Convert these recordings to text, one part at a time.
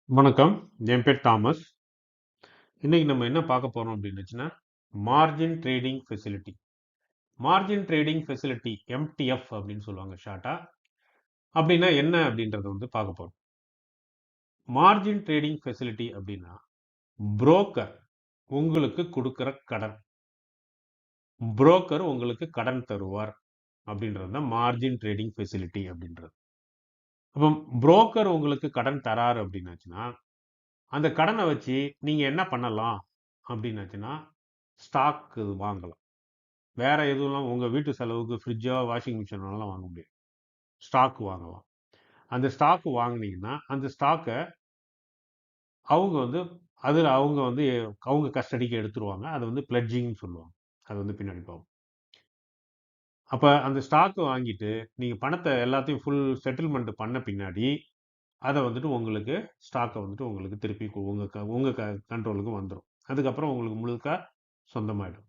வணக்கம். என் பேர் தாமஸ். இன்னைக்கு நம்ம என்ன பார்க்க போறோம் அப்படின்னுச்சுன்னா, margin trading facility. Margin trading facility MTF அப்படின்னு சொல்லுவாங்க ஷார்ட்டா. அப்படின்னா என்ன அப்படின்றத பார்க்க போறோம். மார்ஜின் ட்ரேடிங் ஃபெசிலிட்டி அப்படின்னா, புரோக்கர் உங்களுக்கு கொடுக்கிற கடன். புரோக்கர் உங்களுக்கு கடன் தருவார் அப்படின்றது தான் மார்ஜின் ட்ரேடிங் ஃபெசிலிட்டி அப்படின்றது. அப்போ புரோக்கர் உங்களுக்கு கடன் தராரு அப்படின்னாச்சுன்னா, அந்த கடனை வச்சு நீங்க என்ன பண்ணலாம் அப்படின்னாச்சுன்னா, ஸ்டாக் வாங்கலாம். வேற எதுவும்லாம் உங்க வீட்டு செலவுக்கு ஃப்ரிட்ஜோ, வாஷிங் மிஷினோலாம் வாங்க முடியாது. ஸ்டாக் வாங்கலாம். அந்த ஸ்டாக் வாங்குனீங்கன்னா, அந்த ஸ்டாக்க அவங்க அதுல அவங்க கஸ்டடிக்கு எடுத்துருவாங்க. அத பிளட்ஜிங்ன்னு சொல்லுவாங்க. அது பின்னாடி பார்ப்போம். அப்ப அந்த ஸ்டாக் வாங்கிட்டு, நீங்க பணத்த எல்லாத்தையும் ஃபுல் செட்டில்மென்ட் பண்ண பின்னாடி, அத உங்களுக்கு ஸ்டாக்க உங்களுக்கு திருப்பி உங்க கண்ட்ரோலுக்கு வந்துரும். அதுக்கப்புறம் உங்களுக்கு முழுக்க சொந்தமாயிடும்.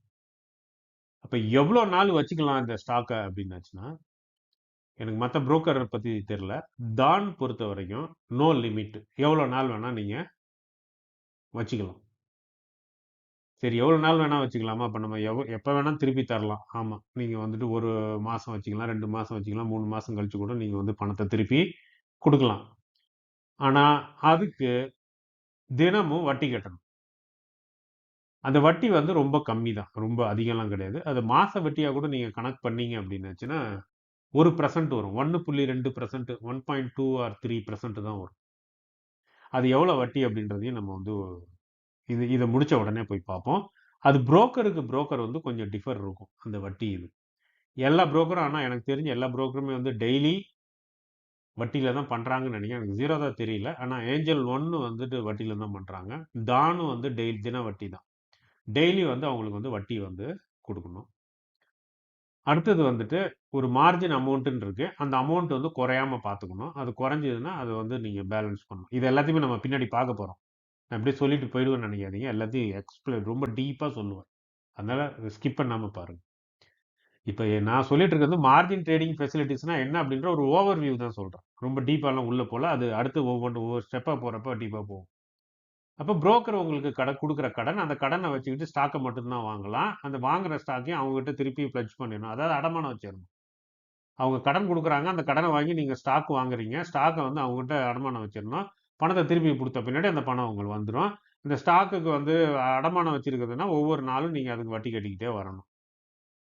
அப்ப எவ்வளோ நாள் வச்சுக்கலாம் இந்த ஸ்டாக்க அப்படின்னாச்சுன்னா, எனக்கு மற்ற புரோக்கரை பற்றி தெரில. தான் பொறுத்த வரைக்கும் நோ லிமிட். எவ்வளோ நாள் வேணால் நீங்கள் வச்சுக்கலாம். சரி, எவ்வளோ நாள் வேணால் வச்சுக்கலாமா? அப்போ நம்ம எப்போ வேணால் திருப்பி தரலாம். ஆமாம், நீங்கள் ஒரு மாதம் வச்சுக்கலாம், 2 மாதம் வச்சுக்கலாம், 3 மாதம் கழிச்சு கூட நீங்கள் பணத்தை திருப்பி கொடுக்கலாம். ஆனால் அதுக்கு தினமும் வட்டி கட்டணும். அந்த வட்டி ரொம்ப கம்மி தான், ரொம்ப அதிகம்லாம் கிடையாது. அது மாச வட்டியாக கூட நீங்கள் கணக்கு பண்ணீங்க அப்படின்னாச்சுன்னா 1% வரும். 1.2%, 1.2 ஆர் 3% தான் வரும். அது எவ்வளோ வட்டி அப்படின்றதையும் நம்ம இதை முடிச்ச உடனே போய் பார்ப்போம். அது புரோக்கருக்கு புரோக்கர் கொஞ்சம் டிஃபர் இருக்கும் அந்த வட்டி இது. எல்லா புரோக்கரும், ஆனால் எனக்கு தெரிஞ்ச எல்லா புரோக்கருமே டெய்லி வட்டியில தான் பண்றாங்கன்னு நினைக்கிறேன். எனக்கு ஜீரோ தான் தெரியல. ஆனால் ஏஞ்சல் ஒன்று வட்டியில தான் பண்றாங்க. தானும் டெய்லி தின வட்டி தான். டெய்லி அவங்களுக்கு வட்டி கொடுக்கணும். அடுத்தது ஒரு மார்ஜின் அமௌண்ட்டுன்னு இருக்கு. அந்த அமௌண்ட் குறையாம பார்த்துக்கணும். அது குறைஞ்சதுன்னா அது நீங்க பேலன்ஸ் பண்ணணும். இது எல்லாத்தையுமே நம்ம பின்னாடி பார்க்க போறோம். நான் அப்படியே சொல்லிட்டு போயிடுவேன்னு நினைக்காதீங்க. எல்லாத்தையும் எக்ஸ்பிளைன் ரொம்ப டீப்பா சொல்லுவேன். அதனால ஸ்கிப் பண்ணாம பாருங்க. இப்போ நான் சொல்லிட்டு இருக்கிறது மார்ஜின் ட்ரேடிங் ஃபெசிலிட்டிஸ்னா என்ன அப்படின்ற ஒரு ஓவர் வியூ தான் சொல்றேன். ரொம்ப டீப்பாலாம் உள்ள போல. அது அடுத்து ஒவ்வொரு ஸ்டெப்பா போறப்ப டீப்பா போகும். அப்போ புரோக்கர் உங்களுக்கு கொடுக்குற கடன், அந்த கடனை வச்சுக்கிட்டு ஸ்டாக்கை மட்டும்தான் வாங்கலாம். அந்த வாங்குற ஸ்டாக்கையும் அவங்ககிட்ட திருப்பி பிளட்ஜ் பண்ணிடணும். அதாவது அடமானம் வச்சிடணும். அவங்க கடன் கொடுக்குறாங்க, அந்த கடனை வாங்கி நீங்க ஸ்டாக் வாங்குறீங்க. ஸ்டாக்கை அவங்ககிட்ட அடமானம் வச்சிடணும். பணத்தை திருப்பி கொடுத்த பின்னாடி அந்த பணம் உங்களுக்கு வந்துடும். இந்த ஸ்டாக்குக்கு அடமானம் வச்சிருக்கிறதுனா ஒவ்வொரு நாளும் நீங்க அதுக்கு வட்டி கட்டிக்கிட்டே வரணும்.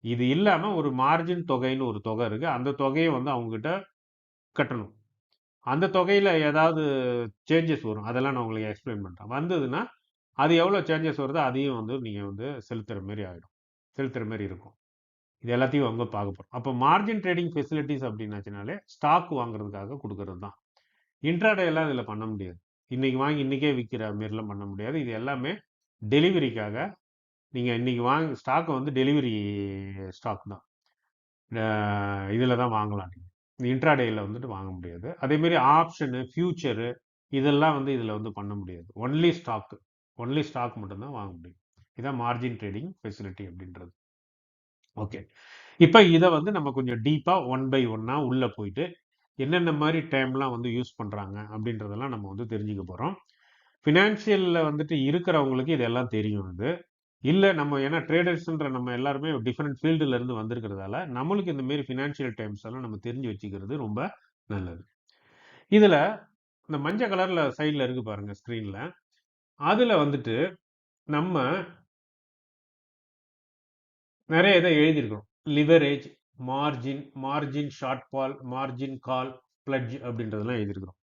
இது இல்லாம ஒரு மார்ஜின் தொகைன்னு ஒரு தொகை இருக்கு. அந்த தொகையை அவங்ககிட்ட கட்டணும். அந்த தொகையில ஏதாவது சேஞ்சஸ் வரும். அதெல்லாம் நான் உங்களுக்கு எக்ஸ்பிளைன் பண்றேன். வந்ததுன்னா, அது எவ்வளோ சேஞ்சஸ் வருதோ அதையும் நீங்க செலுத்துற மாரி ஆயிடும். செலுத்துற மாரி இருக்கும். இது எல்லாத்தையும் பார்க்க போறோம். அப்போ மார்ஜின் ட்ரேடிங் ஃபெசிலிட்டிஸ் அப்படின்னாச்சுனாலே ஸ்டாக் வாங்குறதுக்காக கொடுக்கறது தான். இன்ட்ராடே எல்லாம் இதில் பண்ண முடியாது. இன்னைக்கு வாங்கி இன்னைக்கே விற்கிற மாரிலாம் பண்ண முடியாது. இது எல்லாமே டெலிவரிக்காக. நீங்கள் இன்னைக்கு ஸ்டாக்கை டெலிவரி ஸ்டாக் தான். இதில் தான் வாங்கலாம். நீங்கள் இன்ட்ராடேயில் வாங்க முடியாது. அதேமாரி ஆப்ஷனு, ஃபியூச்சரு இதெல்லாம் இதில் பண்ண முடியாது. ஒன்லி ஸ்டாக் மட்டும்தான் வாங்க முடியும். இதான் மார்ஜின் ட்ரேடிங் ஃபெசிலிட்டி அப்படின்றது. ஓகே. இப்போ இதை நம்ம கொஞ்சம் டீப்பாக ஒன் பை ஒன்னாக உள்ளே போயிட்டு என்னென்ன மாதிரி டைம்லாம் யூஸ் பண்ணுறாங்க அப்படின்றதெல்லாம் நம்ம தெரிஞ்சுக்க போகிறோம். ஃபினான்ஷியலில் இருக்கிறவங்களுக்கு இதெல்லாம் தெரியும். அது இல்லை, நம்ம ஏன்னா ட்ரேடர்ஸ்ன்ற நம்ம எல்லாருமே டிஃப்ரெண்ட் ஃபீல்டுல இருந்து வந்திருக்கிறதால நம்மளுக்கு இந்த மாதிரி ஃபினான்ஷியல் டைம்ஸ் எல்லாம் நம்ம தெரிஞ்சு வச்சுக்கிறது ரொம்ப நல்லது. இதுல இந்த மஞ்சள் கலர்ல சைட்ல இருக்கு பாருங்க ஸ்கிரீன்ல. அதுல நம்ம நிறைய இதை எழுதியிருக்கிறோம். Leverage, margin, margin shortfall, margin call, pledge அப்படின்றதெல்லாம் எழுதியிருக்கிறோம்.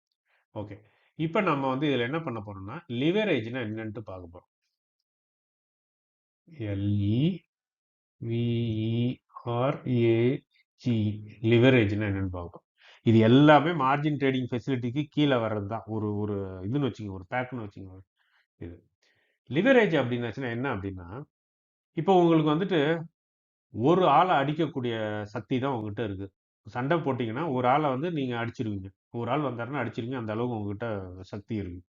ஓகே. இப்போ நம்ம இதுல என்ன பண்ண போறோம்னா லிவரேஜ்னா என்னன்ட்டு பார்க்க போறோம். LEVERAGE, லிவரேஜ்னா என்னன்னு பார்ப்போம். இது எல்லாமே மார்ஜின் ட்ரேடிங் ஃபெசிலிட்டிக்கு கீழே வர்றது தான். ஒரு ஒரு இதுன்னு வச்சுங்க, ஒரு பேக்னு வச்சுங்க. இது லிவரேஜ் அப்படின்னாச்சுன்னா என்ன அப்படின்னா, இப்போ உங்களுக்கு ஒரு ஆளை அடிக்கக்கூடிய சக்தி தான் உங்ககிட்ட இருக்கு. சண்டை போட்டிங்கன்னா ஒரு ஆளை நீங்க அடிச்சிருவீங்க. ஒரு ஆள் வந்தாருன்னா அடிச்சிருவீங்க. அந்த அளவுக்கு உங்ககிட்ட சக்தி இருக்கு.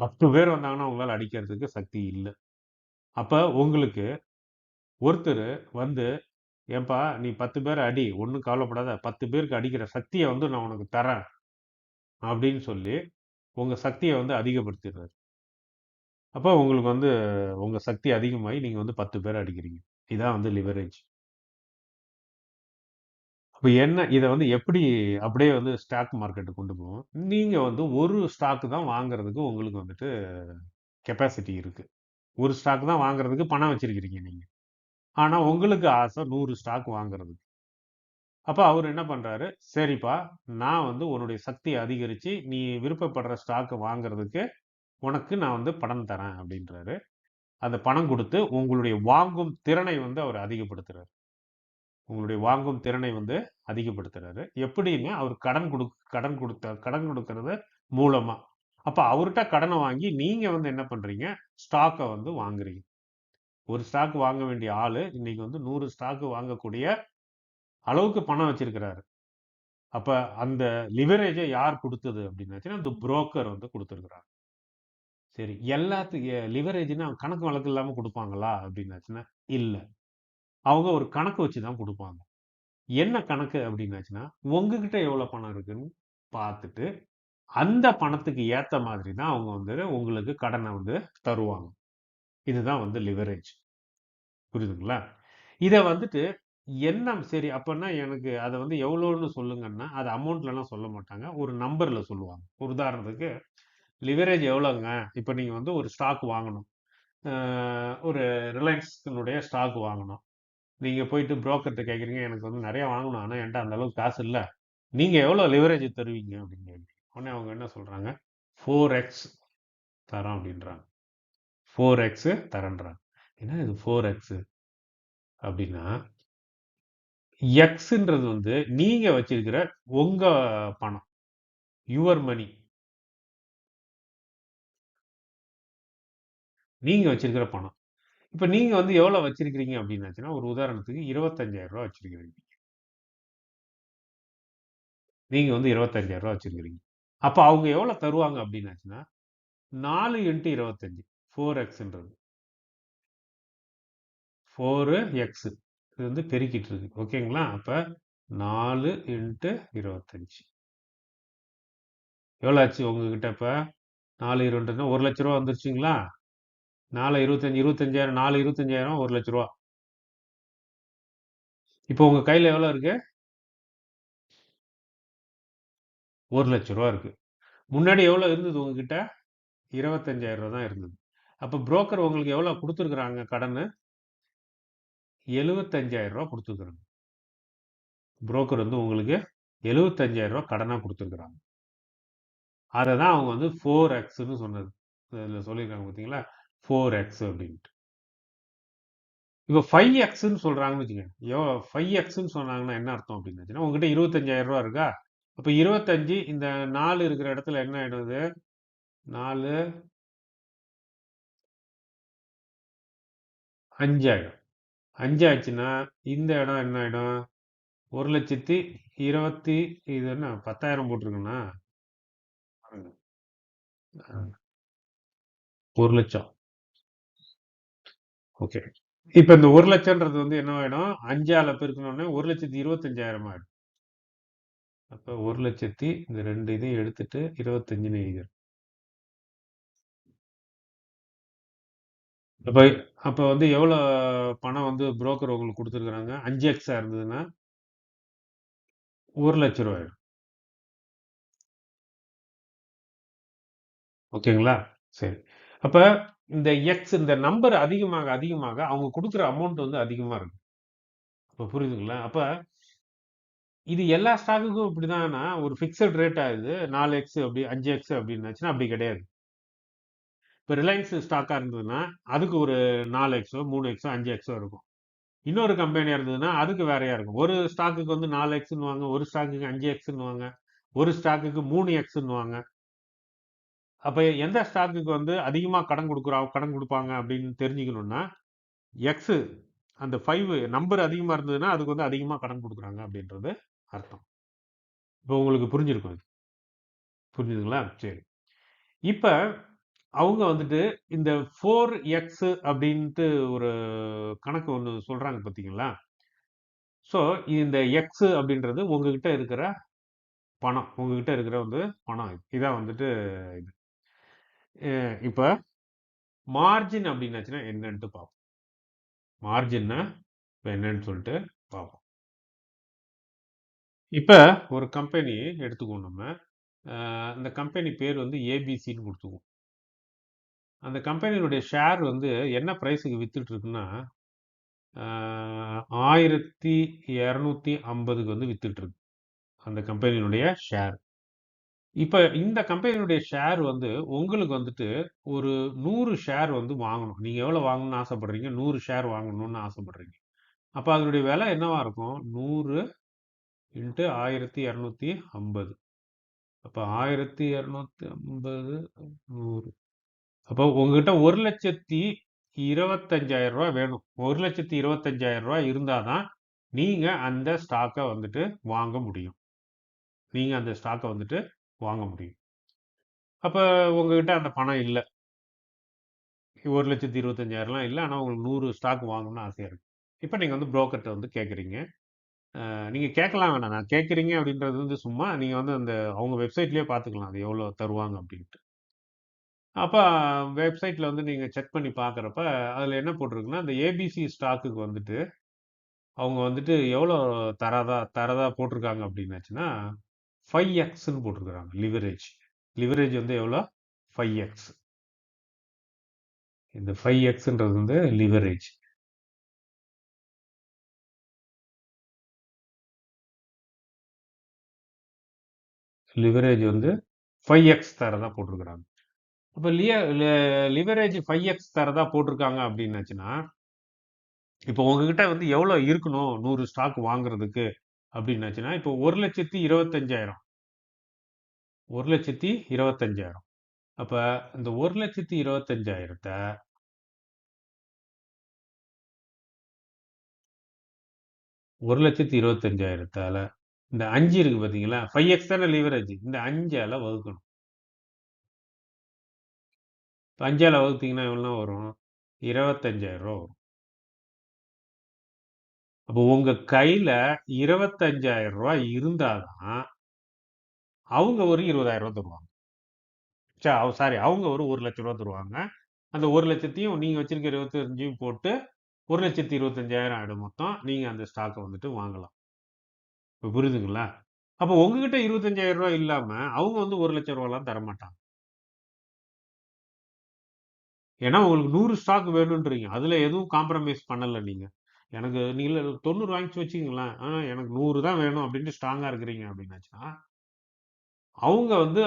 10 பேர் வந்தாங்கன்னா உங்களால் அடிக்கிறதுக்கு சக்தி இல்லை. அப்ப உங்களுக்கு ஒருத்தர் வந்து, ஏன்பா நீ 10 பேரை அடி, ஒன்றும் கவலைப்படாத, 10 பேருக்கு அடிக்கிற சக்தியை நான் உனக்கு தரேன் அப்படின்னு சொல்லி உங்க சக்திய வந்து அதிகப்படுத்திடுறாரு. அப்ப உங்களுக்கு வந்து உங்க சக்தி அதிகமாகி நீங்க வந்து 10 பேர அடிக்கிறீங்க. இதான் வந்து லிவரேஜ். அப்ப என்ன இத வந்து எப்படி அப்படியே வந்து ஸ்டாக் மார்க்கெட்டுக்கு கொண்டு போவோம். நீங்க வந்து ஒரு ஸ்டாக் தான் வாங்குறதுக்கு உங்களுக்கு வந்துட்டு கெப்பாசிட்டி இருக்கு. ஒரு ஸ்டாக் தான் வாங்குறதுக்கு பணம் வச்சிருக்கிறீங்க நீங்க. ஆனா உங்களுக்கு ஆசை 100 ஸ்டாக் வாங்குறதுக்கு. அப்ப அவரு என்ன பண்றாரு, "சரிப்பா, நான் வந்து உன்னுடைய சக்திய அதிகரிச்சு, நீ விருப்பப்படுற ஸ்டாக்க வாங்குறதுக்கு உனக்கு நான் வந்து பணம் தரேன்" அப்படின்றாரு. அந்த பணம் குடுத்து உங்களுடைய வாங்கும் திறனை வந்து அவர் அதிகப்படுத்துறாரு. உங்களுடைய வாங்கும் திறனை வந்து அதிகப்படுத்துறாரு. எப்படின்னா, அவர் கடன் குடுக்கறது மூலமா. அப்ப அவர்ட்ட கடன வாங்கி நீங்க வந்து என்ன பண்றீங்க, ஸ்டாக்க வந்து வாங்குறீங்க. ஒரு ஸ்டாக் வாங்க வேண்டிய ஆளு, இன்னைக்கு வந்து 100 ஸ்டாக் வாங்கக்கூடிய அளவுக்கு பணம் வச்சிருக்கிறாரு. அப்ப அந்த லிவரேஜ யார் குடுத்தது அப்படின்னாச்சுன்னா, அந்த புரோக்கர் வந்து குடுத்திருக்கிறார். சரி, லிவரேஜ்ன்னா கணக்கு வழக்கு இல்லாம குடுப்பாங்களா? அப்படின்னாச்சுன்னா, இல்ல. அவங்க ஒரு கணக்கு வச்சு தான் குடுப்பாங்க. என்ன கணக்கு அப்படின்னாச்சுன்னா, உங்ககிட்ட எவ்வளவு பணம் இருக்குன்னு பார்த்துட்டு, அந்த பணத்துக்கு ஏத்த மாதிரி தான் அவங்க வந்து உங்களுக்கு கடன வந்து தருவாங்க. இதுதான் வந்து லிவரேஜ். புரியுதுங்களா? இத வந்துட்டு சரி அப்பன்னா எனக்கு அத வந்து எவ்வளோன்னு சொல்லுங்கன்னா, அது அமௌண்ட்லலாம் சொல்ல மாட்டாங்க. ஒரு நம்பர்ல சொல்லுவாங்க. ஒரு உதாரணத்துக்கு லிவரேஜ் எவ்வளோங்க? இப்ப நீங்க வந்து ஒரு ஸ்டாக் வாங்கணும். அ ஒரு ரிலையன்ஸ்னுடைய ஸ்டாக் வாங்கணும். நீங்க போயிட்டு புரோக்கர்ட்ட கேட்கிறீங்க, எனக்கு வந்து நெறைய வாங்கணும். ஆனா என்ட்ட அந்த அளவுக்கு காசு இல்ல. நீங்க எவ்வளோ லிவரேஜ் தருவீங்க? அப்படின்னு கேட்கிறீங்க. உடனே அவங்க என்ன சொல்றாங்க? 4x தரோம் அப்படின்றாங்க. 4x தரேன்றாங்க. என்ன இது 4x அப்படின்னா, எக்ஸ்ன்றது வந்து நீங்க வச்சிருக்கிற உங்க பணம். Your money. நீங்க வச்சிருக்கிற பணம். இப்ப நீங்க வந்து எவ்வளோ வச்சிருக்கிறீங்க அப்படின்னாச்சுன்னா, ஒரு உதாரணத்துக்கு ரூ. 25,000 வச்சிருக்கிறீங்க. நீங்க வந்து ரூ. 25,000 வச்சிருக்கிறீங்க. அப்ப அவங்க எவ்வளோ தருவாங்க அப்படின்னாச்சுன்னா, 4 இன்டு 25 4xன்றது. 4x இது வந்து பெருக்கிட்டு இருக்கு. ஓகேங்களா? அப்ப 4 இன்டு 25 எவ்வளோ ஆச்சு உங்ககிட்ட இப்ப? 4 20ன்னா ரூ. 1,00,000 வந்துருச்சுங்களா? 4 25 25,000 4 25,000 ரூ. 1,00,000. இப்போ உங்க கையில எவ்வளோ இருக்கு? ரூ. 1,00,000 இருக்கு. முன்னாடி எவ்வளோ இருந்தது உங்ககிட்ட? ரூ. 25,000 தான் இருந்தது. அப்ப புரோக்கர் உங்களுக்கு எவ்வளோ குடுத்துருக்காங்க கடனு? ரூ. 75,000 குடுத்துருக்காங்க. புரோக்கர் வந்து உங்களுக்கு ரூ. 75,000 கடனா குடுத்துருக்காங்க. அத தான் அவங்க வந்து 4xன்னு சொன்னது. இதுல சொல்லியிருக்காங்க பார்த்தீங்களா? 4x அப்படின்ட்டு. இப்ப 5xன்னு சொல்றாங்கன்னு வச்சுக்கங்க. 5xன்னு சொன்னாங்கன்னா என்ன அர்த்தம் அப்படின்னாச்சுன்னா, உங்ககிட்ட ரூ. 25,000 இருக்கா? அப்ப 25 இந்த 4 இருக்கிற இடத்துல என்ன ஆயிடும் இது? 4 5 ஆயிடும். 5 ஆச்சுன்னா, இந்த இடம் என்ன ஆயிடும்? 1,20,000 இது என்ன 10,000 போட்டிருக்கேனா? பாருங்க. அ 1,00,000 ஓகே. இப்ப இந்த 1,00,000ன்றது வந்து என்னவாயிடும்? 5ஆல பெருக்குனோனே 1,25,000 ஆயிடும். அப்ப 1,00,000 இந்த 2 இதையும் எடுத்துட்டு 25ன்னு எழுதிறேன். அப்ப அப்ப வந்து எவ்வளோ பணம் வந்து புரோக்கர் உங்களுக்கு குடுத்துருக்காங்க? 5 இருந்ததுன்னா, ரூ. 1,00,000 ஆயிடும். ஓகேங்களா? சரி. அப்ப இந்த நம்பர் அதிகமாக, அதிகமாக அவங்க குடுக்குற அமௌண்ட் வந்து அதிகமா இருக்கும். அப்ப புரியுதுங்களா? அப்ப இது எல்லா ஸ்டாக்குக்கும் இப்படிதானா? ஒரு பிக்ஸட் ரேட்டா இது? 4x அப்படி 5x அப்படின்னாச்சுன்னா அப்படி கிடையாது. இப்ப ரிலையன்ஸ் ஸ்டாக்கா இருந்ததுன்னா, அதுக்கு ஒரு 4xோ, 3xோ, 5xோ இருக்கும். இன்னொரு கம்பெனியா இருந்ததுன்னா, அதுக்கு வேறையா இருக்கும். ஒரு ஸ்டாக்குக்கு வந்து 4xன்னுவாங்க, ஒரு ஸ்டாக்குக்கு 5xன்னுவாங்க, ஒரு ஸ்டாக்குக்கு 3xன்னுவாங்க. அப்ப எந்த ஸ்டாக்குக்கு வந்து அதிகமா கடன் குடுப்பாங்க அப்படின்னு தெரிஞ்சுக்கணும்னா, எக்ஸ் அந்த 5 நம்பர் அதிகமா இருந்ததுன்னா, அதுக்கு வந்து அதிகமா கடன் குடுக்குறாங்க அப்படின்றது அர்த்தம். இப்ப உங்களுக்கு புரிஞ்சிருக்கும் இது. புரிஞ்சுதுங்களா? சரி. இப்ப அவங்க வந்துட்டு இந்த 4x அப்படின்ட்டு ஒரு கணக்கு ஒண்ணு சொல்றாங்க பார்த்தீங்களா? ஸோ இந்த எக்ஸ் அப்படின்றது உங்ககிட்ட இருக்கிற பணம். உங்ககிட்ட இருக்கிற வந்து பணம் இது. இதான் வந்துட்டு இது. இப்ப மார்ஜின் அப்படின்னாச்சுன்னா என்னன்ட்டு பார்ப்போம். மார்ஜின்னா இப்ப என்னன்னு சொல்லிட்டு பார்ப்போம். இப்ப ஒரு கம்பெனி எடுத்துக்குவோம் நம்ம. அந்த கம்பெனி பேர் வந்து ஏபிசின்னு குடுத்துக்குவோம். அந்த கம்பெனியினுடைய ஷேர் வந்து என்ன பிரைஸுக்கு வித்துட்டு இருக்குன்னா, ஆ 1250க்கு வந்து வித்துட்டு இருக்கு. அந்த கம்பெனியினுடைய ஷேர். இப்ப இந்த கம்பெனியினுடைய ஷேர் வந்து உங்களுக்கு வந்துட்டு ஒரு 100 ஷேர் வந்து வாங்கணும். நீங்க எவ்வளவு வாங்கணும்னு ஆசைப்படுறீங்க? 100 ஷேர் வாங்கணும்னு ஆசைப்படுறீங்க. அப்ப அதனுடைய விலை என்னவா இருக்கும்? 100 இன்டு 1250. அப்ப 1250 100. அப்போ உங்ககிட்ட 1,25,000 வேணும். 1,25,000 இருந்தா தான் நீங்க அந்த ஸ்டாக்க வந்துட்டு வாங்க முடியும். நீங்க அந்த ஸ்டாக்க வந்துட்டு வாங்க முடியும். அப்ப உங்ககிட்ட அந்த பணம் இல்ல. 1,25,000லாம் இல்ல. ஆனா உங்களுக்கு 100 ஸ்டாக் வாங்கணும்னு ஆசையா இருக்கு. இப்ப நீங்க வந்து புரோக்கர்ட்ட வந்து கேட்குறீங்க. நீங்க கேட்கலாம் வேணாம். நான் கேட்குறீங்க அப்படின்றது வந்து சும்மா நீங்க வந்து அந்த அவங்க வெப்சைட்லயே பார்த்துக்கலாம். அது எவ்வளோ தருவாங்க அப்படின்ட்டு. அப்ப வெப்சைட்ல வந்து நீங்க செக் பண்ணி பார்க்குறப்ப, அதுல என்ன போட்டிருக்குன்னா, அந்த ஏபிசி ஸ்டாக்குக்கு வந்துட்டு, அவங்க வந்துட்டு எவ்வளோ தரதா போட்டிருக்காங்க அப்படின்னாச்சுன்னா, 5எக்ஸ்ன்னு போட்டிருக்காங்க லிவரேஜ். லிவரேஜ் வந்து எவ்வளோ? 5எக்ஸ். இந்த 5எக்ஸ்ன்றது வந்து லிவரேஜ். லிவரேஜ் வந்து 5எக்ஸ் தரதா போட்டிருக்கிறாங்க. அப்ப லிவரேஜ் 5எக்ஸ் தரதா போட்டிருக்காங்க அப்படின்னாச்சுன்னா, இப்போ உங்ககிட்ட வந்து எவ்வளோ இருக்கணும் 100 ஸ்டாக் வாங்குறதுக்கு அப்படின்னாச்சுன்னா, இப்போ 1,25,000 1,25,000 அப்ப இந்த 1,25,000 1,25,000 இந்த 5 இருக்கு பாத்தீங்களா? 5எக்ஸ் தானே லிவரேஜ். இந்த 5ஆல வகுக்கணும். இப்ப 5ஆல வகுத்தீங்கன்னா எவ்வளோ வரும்? 25,000 வரும். அப்போ உங்க கையில 25,000 இருந்தாதான் அவங்க ஒரு 20,000 தருவாங்க. சாரி அவங்க ஒரு 1,00,000 தருவாங்க. அந்த 1,00,000த்தையும் நீங்க வச்சிருக்க 25யும் போட்டு 1,25,000 ஆயிடும் மொத்தம். நீங்க அந்த ஸ்டாக்க வந்துட்டு வாங்கலாம். இப்ப புரியுதுங்களா? அப்ப உங்ககிட்ட ரூ. 25,000 இல்லாம, அவங்க வந்து ரூ. 1,00,000லாம் தரமாட்டாங்க. ஏன்னா உங்களுக்கு 100 ஸ்டாக் வேணும்ன்றீங்க. அதுல எதுவும் காம்ப்ரமைஸ் பண்ணல நீங்க. எனக்கு நீங்க 90 வாங்கிச்சு வச்சுக்கங்களேன். எனக்கு 100 தான் வேணும் அப்டின்ட்டு ஸ்ட்ராங்கா இருக்கிறீங்க அப்டின்னாச்சுன்னா, அவங்க வந்து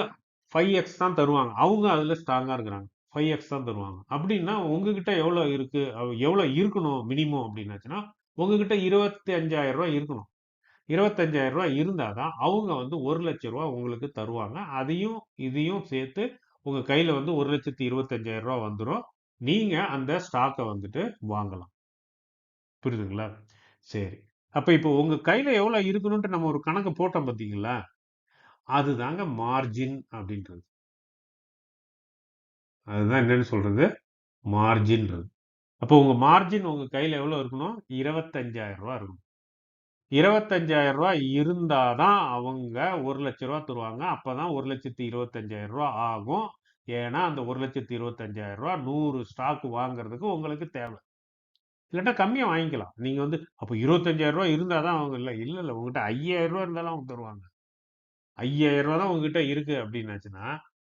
5எக்ஸ் தான் தருவாங்க. அவங்க அதுல ஸ்ட்ராங்கா இருக்கிறாங்க. 5எக்ஸ் தான் தருவாங்க. அப்டின்னா உங்ககிட்ட எவ்வளோ இருக்கு? எவ்வளோ இருக்கணும் மினிமம் அப்டின்னாச்சுன்னா, உங்ககிட்ட ரூ. 25,000 இருக்கணும். ரூ. 25,000 இருந்தா தான் அவங்க வந்து ரூ. 1,00,000 உங்களுக்கு தருவாங்க. அதையும் இதையும் சேர்த்து உங்க கையில வந்து ரூ. 1,25,000 வந்துரும். நீங்க அந்த ஸ்டாக்க வந்துட்டு வாங்கலாம். புரியுதுங்களா? சரி. அப்ப இப்போ உங்க கையில எவ்வளவு இருக்கணும்ன்ட்டு நம்ம ஒரு கணக்கு போட்டோம் பார்த்தீங்களா? அதுதாங்க மார்ஜின் அப்படின்றது. அதுதான் என்னன்னு சொல்றது? மார்ஜின்றது. அப்போ உங்க மார்ஜின் உங்க கையில எவ்வளவு இருக்கணும்? ரூ. 25,000 இருக்கணும். ரூ. 25,000 இருந்தா தான் அவங்க ரூ. 1,00,000 தருவாங்க. அப்பதான் ரூ. 1,25,000 ஆகும். ஏன்னா, அந்த ரூ. 1,25,000 100 ஸ்டாக் வாங்குறதுக்கு உங்களுக்கு தேவை. இல்லாட்டா கம்மியா வாங்கிக்கலாம். நீங்க வந்து அப்ப ரூ. 25,000 இருந்தா தான் அவங்க இல்ல. உங்ககிட்ட ரூ. 5,000 இருந்தாலும் அவங்க தருவாங்க. ரூ. 5,000 தான் உங்ககிட்ட இருக்கு அப்படின்னாச்சுன்னா,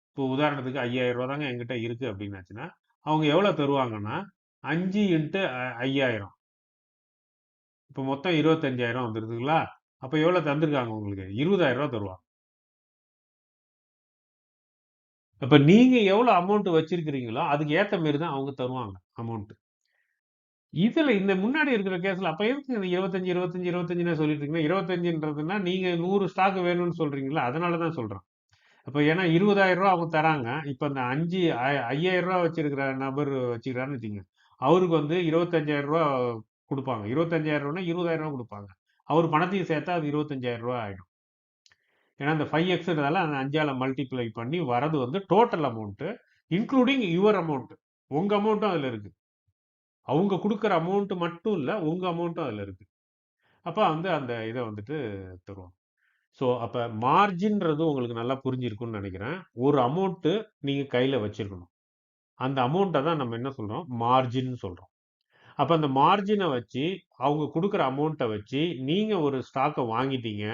இப்போ உதாரணத்துக்கு ரூ. 5,000 தாங்க என்கிட்ட இருக்கு அப்படின்னாச்சுன்னா, அவங்க எவ்வளவு தருவாங்கன்னா, 5 இன்டு 5,000 இப்ப மொத்தம் 25,000 வந்துருதுங்களா? அப்ப எவ்வளவு தந்திருக்காங்க உங்களுக்கு? ரூ. 20,000 தருவாங்க. அப்ப நீங்க எவ்வளவு அமௌண்ட் வச்சிருக்கிறீங்களோ, அதுக்கு ஏத்த மாரி தான் அவங்க தருவாங்க அமௌண்ட். இதுல இந்த முன்னாடி இருக்கிற கேஸ்ல அப்ப எதுக்கு இந்த 25, 25, 25ன்னு சொல்லிட்டு இருக்கீங்க? 25ன்றதுன்னா நீங்க 100 ஸ்டாக் வேணும்னு சொல்றீங்கல்ல, அதனால தான் சொல்றேன். அப்ப ஏன்னா ரூ. 20,000 அவங்க தராங்க. இப்ப அந்த 5 ரூ. 5,000 வச்சிருக்கிற நபர் வச்சுக்கிறாருன்னு வச்சுக்கங்க. அவருக்கு வந்து ரூ. 25,000 குடுப்பாங்க. 25,000ன்னா ரூ. 20,000 குடுப்பாங்க. அவர் பணத்தையும் சேர்த்தா அது ரூ. 25,000 ஆயிடும். ஏன்னா அந்த 5எக்ஸ்ன்றதால அந்த 5ஆல மல்டிப்ளை பண்ணி வரது வந்து total amount including your amount. உங்க அமௌண்ட்டும் அதுல இருக்கு. அவங்க குடுக்குற அமௌண்ட் மட்டும் இல்ல, உங்க அமௌண்ட்டும் அதுல இருக்கு. அப்ப வந்து அந்த இத வந்துட்டு தருவாங்க. ஸோ அப்போ மார்ஜின்றது உங்களுக்கு நல்லா புரிஞ்சிருக்கும்னு நினைக்கிறேன். ஒரு அமௌண்ட்டு நீங்கள் கையில் வச்சிருக்கணும். அந்த அமௌண்ட்டை தான் நம்ம என்ன சொல்கிறோம், மார்ஜின் சொல்கிறோம். அப்போ அந்த மார்ஜினை வச்சு அவங்க கொடுக்குற அமௌண்ட்டை வச்சு நீங்கள் ஒரு ஸ்டாக்கை வாங்கிட்டீங்க.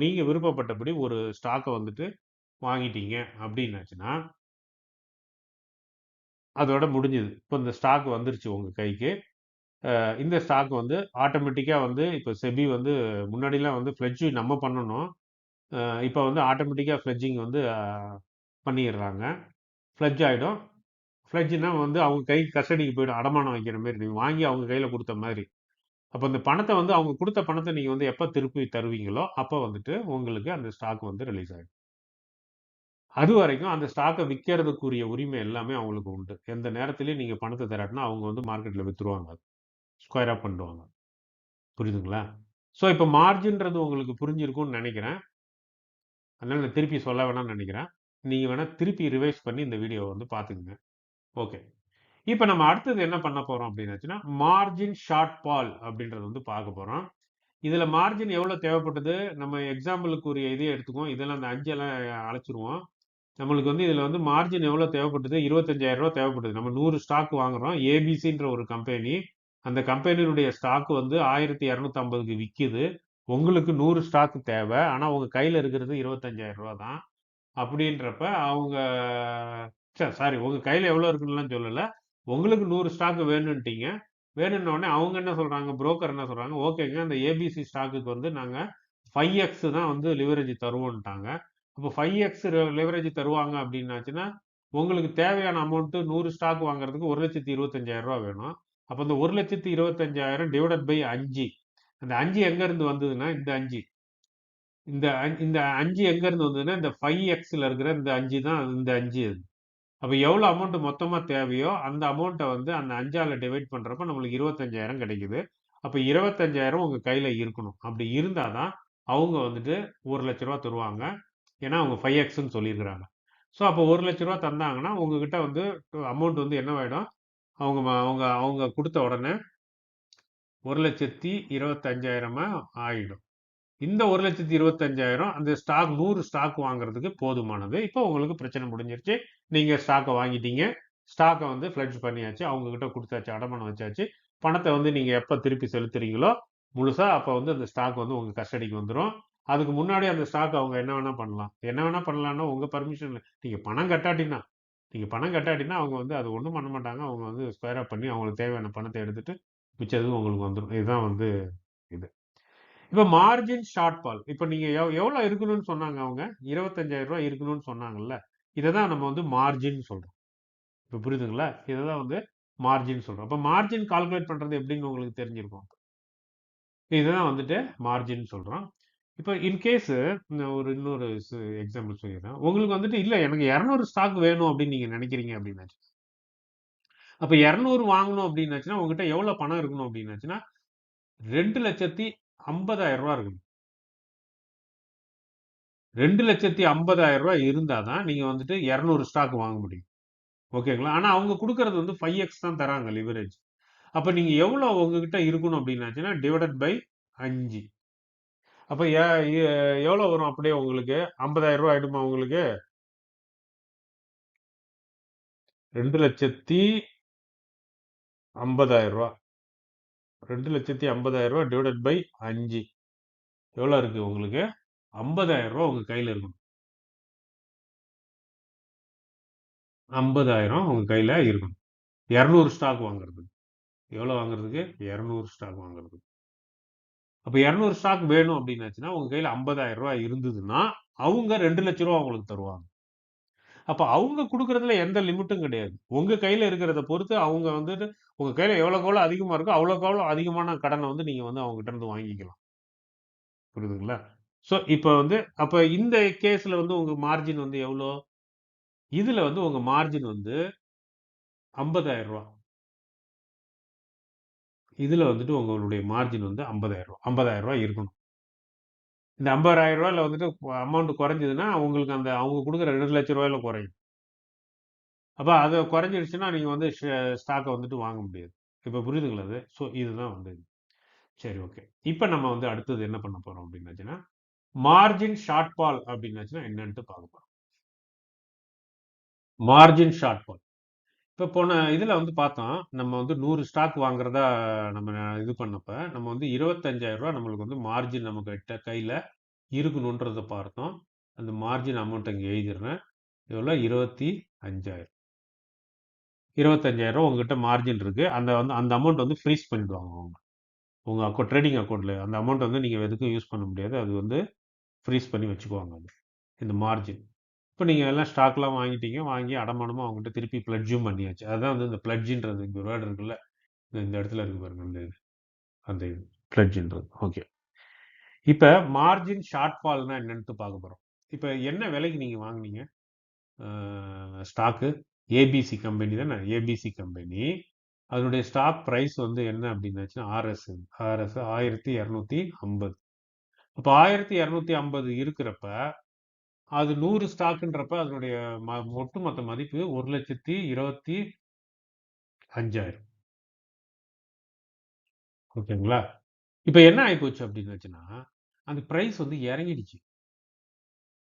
நீங்கள் விருப்பப்பட்டபடி ஒரு ஸ்டாக்கை வந்துட்டு வாங்கிட்டீங்க அப்படின்னாச்சுன்னா அதோட முடிஞ்சுது. இப்போ இந்த ஸ்டாக் வந்துருச்சு உங்கள் கைக்கு. இந்த ஸ்டாக் வந்து ஆட்டோமேட்டிக்காக வந்து இப்போ செபி வந்து முன்னாடிலாம் வந்து ஃப்ளெட்ஜ் நம்ம பண்ணணும். இப்போ வந்து ஆட்டோமேட்டிக்காக ஃப்ளெட்ஜிங் வந்து பண்ணிடுறாங்க. ஃப்ளெட்ஜ் ஆகிடும். ஃப்ளெட்ஜ்னா வந்து அவங்க கை கஸ்டடிக்கு போய்டும். அடமானம் வைக்கிற மாரி. நீங்கள் வாங்கி அவங்க கையில் கொடுத்த மாதிரி. அப்போ இந்த பணத்தை வந்து அவங்க கொடுத்த பணத்தை நீங்கள் வந்து எப்போ திருப்பி தருவீங்களோ அப்போ வந்துட்டு உங்களுக்கு அந்த ஸ்டாக் வந்து ரிலீஸ் ஆகிடும். அது வரைக்கும் அந்த ஸ்டாக்கை விற்கிறதுக்குரிய உரிமை எல்லாமே அவங்களுக்கு உண்டு. எந்த நேரத்திலையும் நீங்கள் பணத்தை தராட்டினா அவங்க வந்து மார்க்கெட்டில் விற்றுருவாங்க. ஸ்கொயர் அப் பண்ணுவாங்க. புரியுதுங்களா? ஸோ இப்போ மார்ஜின்றது உங்களுக்கு புரிஞ்சிருக்கும்னு நினைக்கிறேன். அதனால நான் திருப்பி சொல்ல வேணாம்னு நினைக்கிறேன். நீங்க வேணா திருப்பி ரிவைஸ் பண்ணி இந்த வீடியோவை வந்து பார்த்துக்குங்க. ஓகே. இப்போ நம்ம அடுத்தது என்ன பண்ண போறோம் அப்படின்னாச்சுன்னா, மார்ஜின் ஷார்ட் பால் அப்படின்றத வந்து பார்க்க போறோம். இதுல மார்ஜின் எவ்வளவு தேவைப்பட்டது? நம்ம எக்ஸாம்பிளுக்கு ஒரு இதே எடுத்துக்குவோம். இதெல்லாம் அந்த 5 எல்லாம் அழைச்சிருவோம். நம்மளுக்கு வந்து இதுல வந்து மார்ஜின் எவ்வளவு தேவைப்பட்டது? ரூ. 25,000 தேவைப்பட்டது. நம்ம 100 ஸ்டாக் வாங்குறோம். ஏபிசின்ற ஒரு கம்பெனி. அந்த கம்பெனியினுடைய ஸ்டாக் வந்து 1250க்கு விக்குது. உங்களுக்கு 100 ஸ்டாக் தேவை. ஆனா உங்க கையில இருக்கிறது ரூ. 25,000 தான். அப்படின்றப்ப அவங்க சாரி உங்க கையில எவ்வளவு இருக்குன்னுலாம் சொல்லல. உங்களுக்கு 100 ஸ்டாக் வேணும்ட்டீங்க. வேணும்ன உடனே அவங்க என்ன சொல்றாங்க? புரோக்கர் என்ன சொல்றாங்க? ஓகேங்க அந்த ஏபிசி ஸ்டாக்குக்கு வந்து நாங்க 5x தான் வந்து லிவரேஜ் தருவோம்ட்டாங்க. அப்போ 5x லிவரேஜ் தருவாங்க அப்படின்னாச்சுன்னா, உங்களுக்கு தேவையான அமௌண்ட் 100 ஸ்டாக் வாங்குறதுக்கு 1,25,000 வேணும். அப்போ இந்த 1,25,000 டிவைடட் பை 5. அந்த 5 எங்க இருந்து வந்ததுன்னா, இந்த 5. இந்த 5 எங்க இருந்து வந்ததுன்னா, இந்த 5xல இருக்கிற இந்த 5 தான் இந்த 5. அப்ப எவ்வளவு அமௌண்ட் மொத்தமா தேவையோ அந்த அமௌண்ட்டை வந்து அந்த 5ஆல டிவைட் பண்றப்ப நம்மளுக்கு 25,000 கிடைக்குது. அப்ப 25,000 உங்க கையில இருக்கணும். அப்படி இருந்தாதான் அவங்க வந்துட்டு ரூ. 1,00,000 தருவாங்க. ஏன்னா அவங்க 5xன்னு சொல்லியிருக்கிறாங்க. ஸோ அப்போ ரூ. 1,00,000 தந்தாங்கன்னா உங்ககிட்ட வந்து அமௌண்ட் வந்து என்னவாயிடும்? அவங்க அவங்க கொடுத்த உடனே 1,25,000 ஆயிடும். இந்த 1,25,000 அந்த ஸ்டாக் 100 ஸ்டாக் வாங்குறதுக்கு போதுமானது. இப்போ உங்களுக்கு பிரச்சனை முடிஞ்சிருச்சு. நீங்க ஸ்டாக்கை வாங்கிட்டீங்க. ஸ்டாக்கை வந்து ஃப்ளெட்ஜ் பண்ணியாச்சு. அவங்க கிட்ட கொடுத்தாச்சு. அடமானம் வச்சாச்சு. பணத்தை வந்து நீங்க எப்ப திருப்பி செலுத்துறீங்களோ முழுசா அப்ப வந்து அந்த ஸ்டாக் வந்து உங்க கஸ்டடிக்கு வந்துரும். அதுக்கு முன்னாடி அந்த ஸ்டாக் அவங்க என்ன வேணா பண்ணலாம். என்ன வேணா பண்ணலாம்னா உங்க பர்மிஷன் நீங்க பணம் கட்டாட்டினா அவங்க வந்து அது ஒண்ணும் பண்ண மாட்டாங்க. அவங்க வந்து ஸ்கொயர் அப் பண்ணி அவங்களுக்கு தேவையான பணத்தை எடுத்துட்டு மிச்சது உங்களுக்கு வந்துரும். இதுதான் வந்து இது. இப்ப மார்ஜின் ஷார்ட் பால். இப்ப நீங்க எவ்வளவு இருக்கணும்னு சொன்னாங்க அவங்க? ரூ. 25,000 இருக்கணும்னு சொன்னாங்கல்ல. இததான் நம்ம வந்து மார்ஜின் சொல்றோம். இப்ப புரியுதுங்களா? இததான் வந்து மார்ஜின் சொல்றோம். அப்ப மார்ஜின் கால்குலேட் பண்றது எப்படின்னு உங்களுக்கு தெரிஞ்சிருக்கும். இதுதான் வந்துட்டு மார்ஜின் சொல்றோம். இப்ப இன் கேஸ் இன்னொரு எக்ஸாம்பிள் சொல்லிடுறேன். உங்களுக்கு வந்துட்டு இல்ல எனக்கு 200 ஸ்டாக் வேணும் அப்படின்னு நீங்க நினைக்கிறீங்க அப்படின்னாச்சு. அப்ப 200 வாங்கணும் அப்படின்னாச்சுன்னா உங்ககிட்ட எவ்வளவு பணம் இருக்கணும் அப்படின்னாச்சுன்னா ரூ. 2,50,000 இருக்கணும். ரூ. 2,50,000 இருந்தா தான் நீங்க வந்துட்டு 200 ஸ்டாக் வாங்க முடியும். ஓகேங்களா? ஆனா அவங்க குடுக்குறது வந்து 5x தான் தராங்க லிவரேஜ். அப்ப நீங்க எவ்வளவு உங்ககிட்ட இருக்கணும் அப்படின்னாச்சுன்னா, டிவைடட் பை 5. அப்ப எவ்வளவு வரும் அப்படியே உங்களுக்கு? ரூ. 50,000 ஆயிடுமா உங்களுக்கு? ரூ. 2,50,000. ரூ. 2,50,000 டிவைடட் பை 5. எவ்வளவு இருக்கு உங்களுக்கு? ரூ. 50,000 உங்க கையில இருக்கணும். 50,000 உங்க கையில இருக்கணும். 200 ஸ்டாக் வாங்குறதுக்கு. எவ்வளவு வாங்குறதுக்கு? 200 ஸ்டாக் வாங்குறதுக்கு. அப்ப 200 ஸ்டாக் வேணும் அப்படின்னாச்சுன்னா உங்க கையில ரூ. 50,000 இருந்ததுன்னா அவங்க ரூ. 2,00,000 உங்களுக்கு தருவாங்க. அப்ப அவங்க குடுக்கறதுல எந்த லிமிட்டும் கிடையாது. உங்க கையில இருக்கிறத பொறுத்து அவங்க வந்துட்டு உங்க கையில எவ்வளவுக்கு எவ்வளவு அதிகமா இருக்கோ அவ்வளவுக்கு அவ்வளவு அதிகமான கடனை வந்து நீங்க வந்து அவங்க கிட்ட இருந்து வாங்கிக்கலாம். புரியுதுங்களா? சோ இப்ப வந்து அப்ப இந்த கேஸ்ல வந்து உங்க மார்ஜின் வந்து எவ்வளோ? இதுல வந்து உங்க மார்ஜின் வந்து ரூ. 50,000. இதுல வந்துட்டு உங்களுடைய மார்ஜின் வந்து ரூ. 50,000. ரூ. 50,000 இருக்கணும். இந்த ரூ. 50,000ல வந்துட்டு அமௌண்ட் குறைஞ்சதுன்னா உங்களுக்கு அந்த அவங்க குடுக்குற ரூ. 2,00,000 குறையும். அப்ப அது குறைஞ்சிருச்சுன்னா நீங்க வந்து ஸ்டாக்க வந்துட்டு வாங்க முடியாது. இப்ப புரியுதுங்களா அது? ஸோ இதுதான் வந்து இது. சரி ஓகே. இப்ப நம்ம வந்து அடுத்தது என்ன பண்ண போறோம் அப்படின்னாச்சுன்னா, மார்ஜின் ஷார்ட்ஃபால் அப்படின்னாச்சுன்னா என்னன்ட்டு பார்க்க போறோம். Margin shortfall. இப்போ போன இதில் வந்து பார்த்தோம், நம்ம வந்து 100 ஸ்டாக் வாங்குறதா நம்ம இது பண்ணப்ப, நம்ம வந்து 25,000 ரூபா நம்மளுக்கு வந்து மார்ஜின் நம்ம கிட்ட கையில் இருக்கணுன்றத பார்த்தோம். அந்த மார்ஜின் அமௌண்ட் இங்கே எழுதிடுறேன். எவ்வளோ? 25,000. 25,000 ரூபா உங்ககிட்ட மார்ஜின் இருக்கு. அந்த வந்து அந்த அமௌண்ட் வந்து ஃப்ரீஸ் பண்ணிடுவாங்க அவங்க. உங்க அக்கௌண்ட் ட்ரேடிங் அக்கௌண்ட்ல அந்த அமௌண்ட் வந்து நீங்க எதுக்கும் யூஸ் பண்ண முடியாது. அது வந்து ஃப்ரீஸ் பண்ணி வச்சுக்குவாங்க அது. இந்த மார்ஜின். இப்போ நீங்க எல்லாம் ஸ்டாக்லாம் வாங்கிட்டீங்க. வாங்கி அடமானமா அவங்ககிட்ட திருப்பி பிளட்ஜும் பண்ணியாச்சு. அதான் வந்து இந்த பிளட்ஜ்ன்றது இங்க ஒரு வேர்ட் இருக்குல்ல. இந்த இடத்துல இருக்கு பாருங்க. அந்த இது. அந்த இது. பிளட்ஜ்ன்றது. ஓகே. இப்ப மார்ஜின் ஷார்ட்ஃபால்னா என்னன்ட்டு பார்க்க போறோம். இப்ப என்ன விலைக்கு நீங்க வாங்குனீங்க? ஸ்டாக்கு ஏபிசி கம்பெனி தானே? ABC company. அதனுடைய ஸ்டாக் பிரைஸ் வந்து என்ன அப்படின்னாச்சுன்னா ஆர்எஸ் 1250. அப்போ 1250 இருக்கிறப்ப அது 100 ஸ்டாக்குன்றப்ப அதனுடைய ஒட்டுமொத்த மதிப்பு 1,25,000. ஓகேங்களா? இப்போ என்ன ஆயிப்போச்சு அப்படின்னாச்சுன்னா அந்த பிரைஸ் வந்து இறங்கிடுச்சு.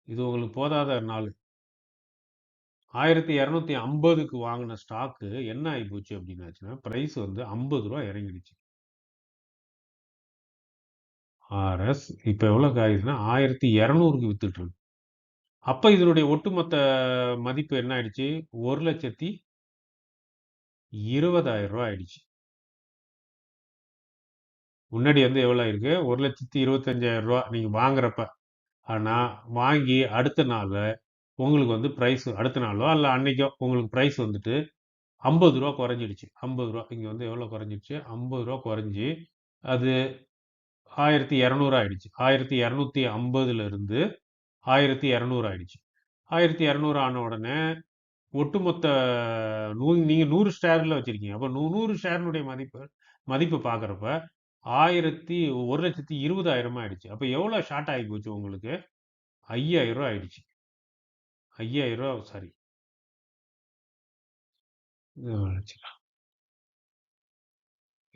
இது உங்களுக்கு போதாத நாள். 1250க்கு வாங்கின ஸ்டாக்கு என்ன ஆயிப்போச்சு அப்படின்னாச்சுன்னா பிரைஸ் வந்து 50 ரூபா இறங்கிடுச்சு. ஆர்எஸ் இப்போ எவ்வளோக்கு ஆயிடுச்சுன்னா 1200க்கு வித்துட்டு இருக்கு. அப்ப இதனுடைய ஒட்டுமொத்த மதிப்பு என்ன ஆயிடுச்சு? 1,20,000 ஆயிடுச்சு. முன்னாடி வந்து எவ்வளோ இருக்கு? 1,25,000 நீங்க வாங்குறப்ப. ஆனா வாங்கி அடுத்த நாள் உங்களுக்கு வந்து பிரைஸ் அடுத்த நாளோ அல்ல அன்னைக்கோ உங்களுக்கு பிரைஸ் வந்துட்டு 50 ரூபா குறைஞ்சிடுச்சு. 50 ரூபா இங்க வந்து எவ்வளோ குறைஞ்சிடுச்சு? 50 ரூபா குறைஞ்சி அது 1200 ஆயிடுச்சு. 1250ல இருந்து 1200 ஆயிடுச்சு. 1200 ஆன உடனே ஒட்டுமொத்த நீங்க 100 ஷேர்ல வச்சிருக்கீங்க. அப்ப 100 ஷேரினுடைய மதிப்பு மதிப்பு பார்க்குறப்ப 1,20,000 ஆயிடுச்சு. அப்ப எவ்வளோ ஷார்ட் ஆகி போச்சு உங்களுக்கு? 5,000 ஆயிடுச்சு. 5,000 சாரி.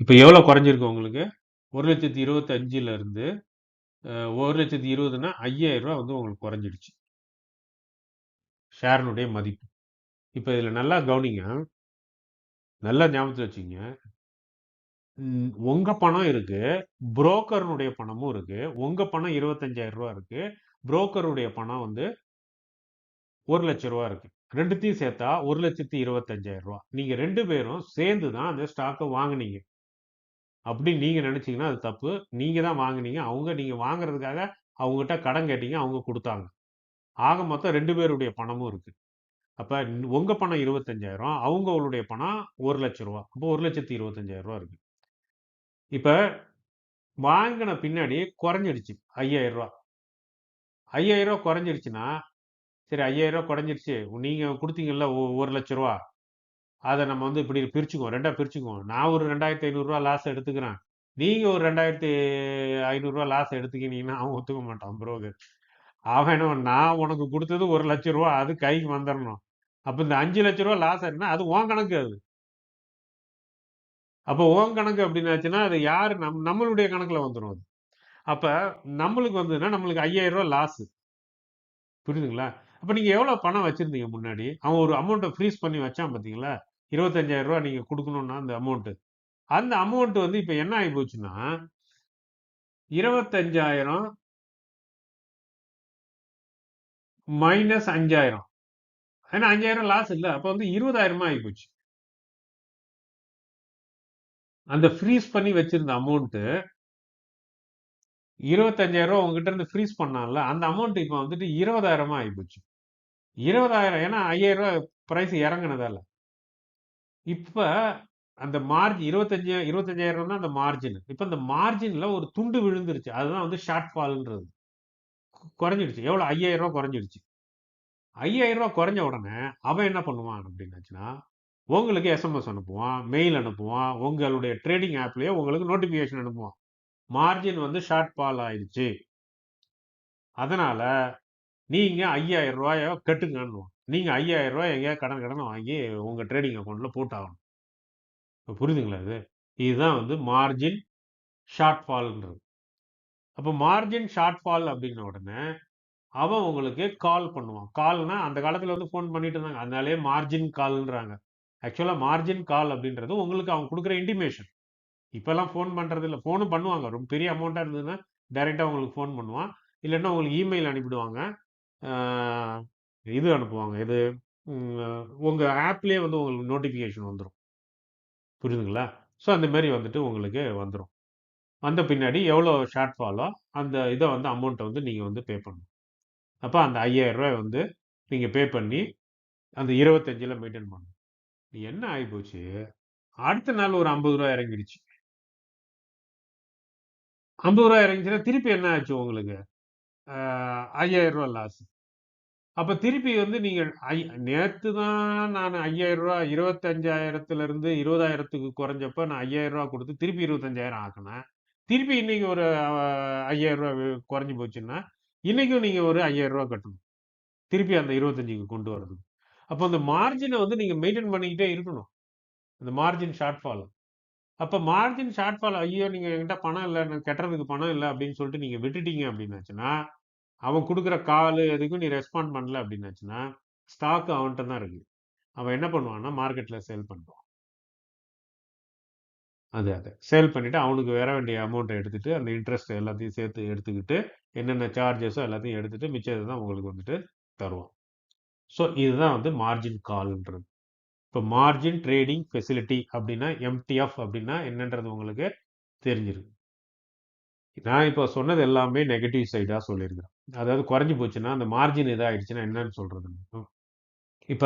இப்ப எவ்வளோ குறைஞ்சிருக்கு உங்களுக்கு? 1,25,000 இருந்து 1,20,000ன்னா 5,000 வந்து உங்களுக்கு குறைஞ்சிடுச்சு. ஷேரினுடைய மதிப்பு. இப்ப இதுல நல்லா கவனிங்க. நல்லா ஞாபகத்துல வச்சுக்கங்க. உங்க பணம் இருக்கு. புரோக்கர்னுடைய பணமும் இருக்கு. உங்க பணம் 25,000 இருக்கு. புரோக்கருடைய பணம் வந்து 1,00,000 இருக்கு. 2த்தையும் சேர்த்தா 1,25,000. நீங்க 2 பேரும் சேர்ந்து தான் அந்த ஸ்டாக்க வாங்குனீங்க. அப்படின்னு நீங்க நினைச்சீங்கன்னா அது தப்பு. நீங்க தான் வாங்குனீங்க. நீங்க வாங்குறதுக்காக அவங்ககிட்ட கடன் கேட்டீங்க. அவங்க குடுத்தாங்க. ஆக மொத்தம் 2 பேருடைய பணமும் இருக்கு. அப்ப உங்க பணம் 25,000 அவங்களுடைய பணம் 1,00,000. அப்போ 1,25,000 இருக்கு. இப்ப வாங்கின பின்னாடி குறைஞ்சிடுச்சு 5,000. 5,000 குறைஞ்சிருச்சுன்னா, சரி 5,000 குறைஞ்சிருச்சு. நீங்க குடுத்தீங்கல்ல 1,00,000. அத நம்ம வந்து இப்படி பிரிச்சுக்குவோம். 2ஆ பிரிச்சுக்குவோம். நான் ஒரு ரூ. 2,500 லாஸ் எடுத்துக்கிறேன். நீங்க ஒரு ரூ. 2,500 லாஸ் எடுத்துக்கினீங்கன்னா, அவன் ஒத்துக்க மாட்டான் புரோக்கர். அவன் என்ன நான் உனக்கு குடுத்தது ரூ. 1,00,000 அது கைக்கு வந்துரணும். அப்ப இந்த ரூ. 5,00,000 லாஸ் ஆயிடுச்சுன்னா, அது உன் கணக்கு அது. அப்ப உன் கணக்கு அப்படின்னாச்சுன்னா, அது யாரு நம்மளுடைய கணக்குல வந்துரும் அது. அப்ப நம்மளுக்கு வந்ததுன்னா, நம்மளுக்கு ரூ. 5,000 லாஸ். புரியுதுங்களா? அப்ப நீங்க எவ்வளவு பணம் வச்சிருந்தீங்க முன்னாடி? அவன் ஒரு அமௌண்ட்ட ஃப்ரீஸ் பண்ணி வச்சான் பார்த்தீங்களா? ரூ. 25,000 நீங்க குடுக்கணும்னா அந்த அமௌண்ட். அந்த அமௌண்ட் வந்து இப்ப என்ன ஆகி போச்சுன்னா, 25,000 மைனஸ் 5,000. ஏன்னா 5,000 லாஸ் இல்ல. அப்ப வந்து 20,000 ஆகி போச்சு. அந்த ஃப்ரீஸ் பண்ணி வச்சிருந்த அமௌண்ட் ரூ. 25,000 உங்ககிட்ட இருந்து ஃப்ரீஸ் பண்ணான்ல, அந்த அமௌண்ட் இப்ப வந்துட்டு 20,000 ஆகி போச்சு. 20,000 ஏன்னா ரூ. 5,000 பிரைஸ் இறங்குனதால. இப்ப அந்த 25,000 தான் அந்த மார்ஜின். இப்ப இந்த மார்ஜின்ல ஒரு துண்டு விழுந்துருச்சு. அதுதான் வந்து ஷார்ட் ஃபால்ன்றது. குறைஞ்சிடுச்சு. எவ்வளோ? ரூ. 5,000 குறைஞ்சிடுச்சு. ரூ. 5,000 குறைஞ்ச உடனே அவன் என்ன பண்ணுவான் அப்படின்னாச்சுன்னா, உங்களுக்கு எஸ்எம்எஸ் அனுப்புவான், மெயில் அனுப்புவான், உங்களுடைய ட்ரேடிங் ஆப்லயே உங்களுக்கு நோட்டிபிகேஷன் அனுப்புவான். மார்ஜின் வந்து ஷார்ட் ஃபால் ஆயிடுச்சு. அதனால நீங்க ரூ. 5,000 கட்டுங்கன்னுவான். நீங்க ரூ. 5,000 எங்கேயாவது கடன் வாங்கி உங்க ட்ரேடிங் அக்கவுண்ட்ல போட்டாகணும். இப்ப புரியுதுங்களா இது? இதுதான் வந்து மார்ஜின் ஷார்ட் ஃபால்ன்றது. அப்போ மார்ஜின் ஷார்ட் ஃபால் அப்படின்ன உடனே அவன் உங்களுக்கு கால் பண்ணுவான். கால்னா அந்த காலத்துல வந்து ஃபோன் பண்ணிட்டு இருந்தாங்க. அதனாலயே மார்ஜின் கால்ன்றாங்க. ஆக்சுவலா மார்ஜின் கால் அப்படின்றது உங்களுக்கு அவன் குடுக்குற இன்டிமேஷன். இப்பல்லாம் ஃபோன் பண்றது இல்ல. ஃபோனும் பண்ணுவாங்க. ரொம்ப பெரிய அமௌண்ட்டா இருந்ததுன்னா, டைரக்ட்டா உங்களுக்கு ஃபோன் பண்ணுவான். இல்லன்னா உங்களுக்கு இமெயில் அனுப்பிடுவாங்க. ஆ இது அனுப்புவாங்க. எது? உங்க ஆப்லயே வந்து உங்களுக்கு நோட்டிஃபிகேஷன் வந்துரும். புரியுதுங்களா? ஸோ அந்த மாரி வந்துட்டு உங்களுக்கு வந்துரும். வந்த பின்னாடி எவ்வளோ ஷார்ட் ஃபாலோ அந்த இத வந்து அமௌண்ட்ட வந்து நீங்க வந்து பே பண்ணணும். அப்ப அந்த ரூ. 5000 வந்து நீங்க பே பண்ணி அந்த 25ல மெயின்டெயின் பண்ணணும். என்ன ஆயிப்போச்சு, அடுத்த நாள் ஒரு ரூ. 50 இறங்கிடுச்சு. ரூ. 50 இறங்கிச்சுன்னா திருப்பி என்ன ஆச்சு உங்களுக்கு? ஆ ரூ. 5000 லாஸ். அப்ப திருப்பி வந்து நீங்க நேத்து தான் நான் ரூ. 5000 25,000த்திலிருந்து 20,000த்துக்கு குறைஞ்சப்ப நான் ரூ. 5000 குடுத்து திருப்பி 25,000 ஆக்குனேன். திருப்பி இன்னைக்கு ஒரு ரூ. 5000 குறைஞ்சு போச்சுன்னா, இன்னைக்கும் நீங்க ஒரு ரூ. 5000 கட்டணும். திருப்பி அந்த 25க்கு கொண்டு வரதுக்கு. அப்ப அந்த மார்ஜின வந்து நீங்க மெயின்டெயின் பண்ணிக்கிட்டே இருக்கணும். அந்த மார்ஜின் ஷார்ட் ஃபால். அப்ப மார்ஜின் ஷார்ட் ஃபால் ஐயோ! நீங்க என்கிட்ட பணம் இல்ல. எனக்கு கட்டுறதுக்கு பணம் இல்ல அப்படின்னு சொல்லிட்டு நீங்க விட்டுட்டீங்க அப்படின்னாச்சுன்னா, அவன் குடுக்குற காலு எதுக்கும் நீ ரெஸ்பாண்ட் பண்ணல அப்படின்னாச்சுன்னா, ஸ்டாக் அவன்ட்ட தான் இருக்கு. அவன் என்ன பண்ணுவான்னா, மார்க்கெட்ல சேல் பண்ணுவான். அது. சேல் பண்ணிட்டு அவனுக்கு வர வேண்டிய அமௌண்ட்ட எடுத்துட்டு, அந்த இன்ட்ரெஸ்ட் எல்லாத்தையும் சேர்த்து எடுத்துக்கிட்டு, என்னென்ன சார்ஜஸோ எல்லாத்தையும் எடுத்துட்டு, மிச்சத தான் உங்களுக்கு வந்துட்டு தருவான். ஸோ இதுதான் வந்து மார்ஜின் கால்ன்றது. இப்போ மார்ஜின் ட்ரேடிங் ஃபெசிலிட்டி அப்படின்னா, எம்டிஎஃப் அப்படின்னா என்னன்றது உங்களுக்கு தெரிஞ்சிருக்கு. நான் இப்போ சொன்னது எல்லாமே நெகட்டிவ் சைடா சொல்லியிருக்கிறேன். அதாவது குறைஞ்சு போச்சுன்னா, அந்த மார்ஜின் இதாயிடுச்சுன்னா என்னன்னு சொல்றது? இப்ப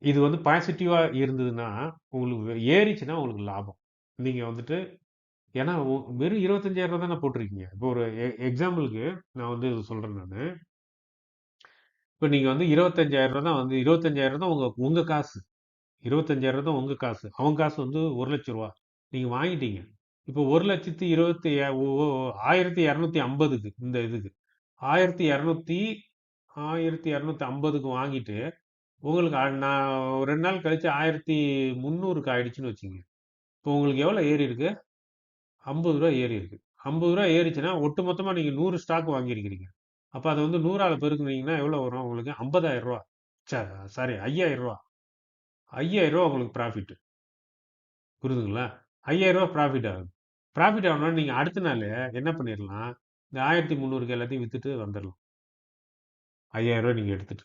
இது வந்து பாசிட்டிவா இருந்ததுன்னா, உங்களுக்கு ஏறிச்சுன்னா உங்களுக்கு லாபம். நீங்க வந்துட்டு ஏன்னா வெறும் ரூ. 25,000 தானே போட்டிருக்கீங்க. இப்போ ஒரு எக்ஸாம்பிளுக்கு நான் வந்து இது சொல்றேன் நானு. இப்ப நீங்க வந்து ரூ. 25,000 தான் வந்து ரூ. 25,000 தான் உங்க உங்க காசு. ரூ. 25,000 தான் உங்க காசு. அவன் காசு வந்து ரூ. 1,00,000 நீங்க வாங்கிட்டீங்க. இப்போ 1,20,20 1250க்கு இந்த இதுக்கு. 1200 1250க்கு வாங்கிட்டு, உங்களுக்கு நான் ஒரு 2 நாள் கழிச்சு 1300க்கு ஆயிடுச்சுன்னு வச்சுக்கங்க. இப்போ உங்களுக்கு எவ்வளோ ஏறி இருக்கு? ரூ. 50 ஏறி இருக்கு. ரூ. 50 ஏறிச்சுன்னா, ஒட்டுமொத்தமா நீங்க 100 ஸ்டாக் வாங்கியிருக்கிறீங்க. அப்ப அத வந்து 100ஆல பெருக்குனீங்கன்னா எவ்வளோ வரும் உங்களுக்கு? ரூ. 50,000 சாரி ரூ. 5,000 ரூ. 5,000 உங்களுக்கு ப்ராஃபிட். புரியுதுங்களா? ரூ. 5,000 ப்ராஃபிட் ஆகுது. ப்ராஃபிட் ஆகணும்னா நீங்க அடுத்த நாளு என்ன பண்ணிரலாம், இந்த 1300க்கு எல்லாத்தையும் வித்துட்டு வந்துரலாம். ரூ. 5,000 நீங்க எடுத்துட்டு.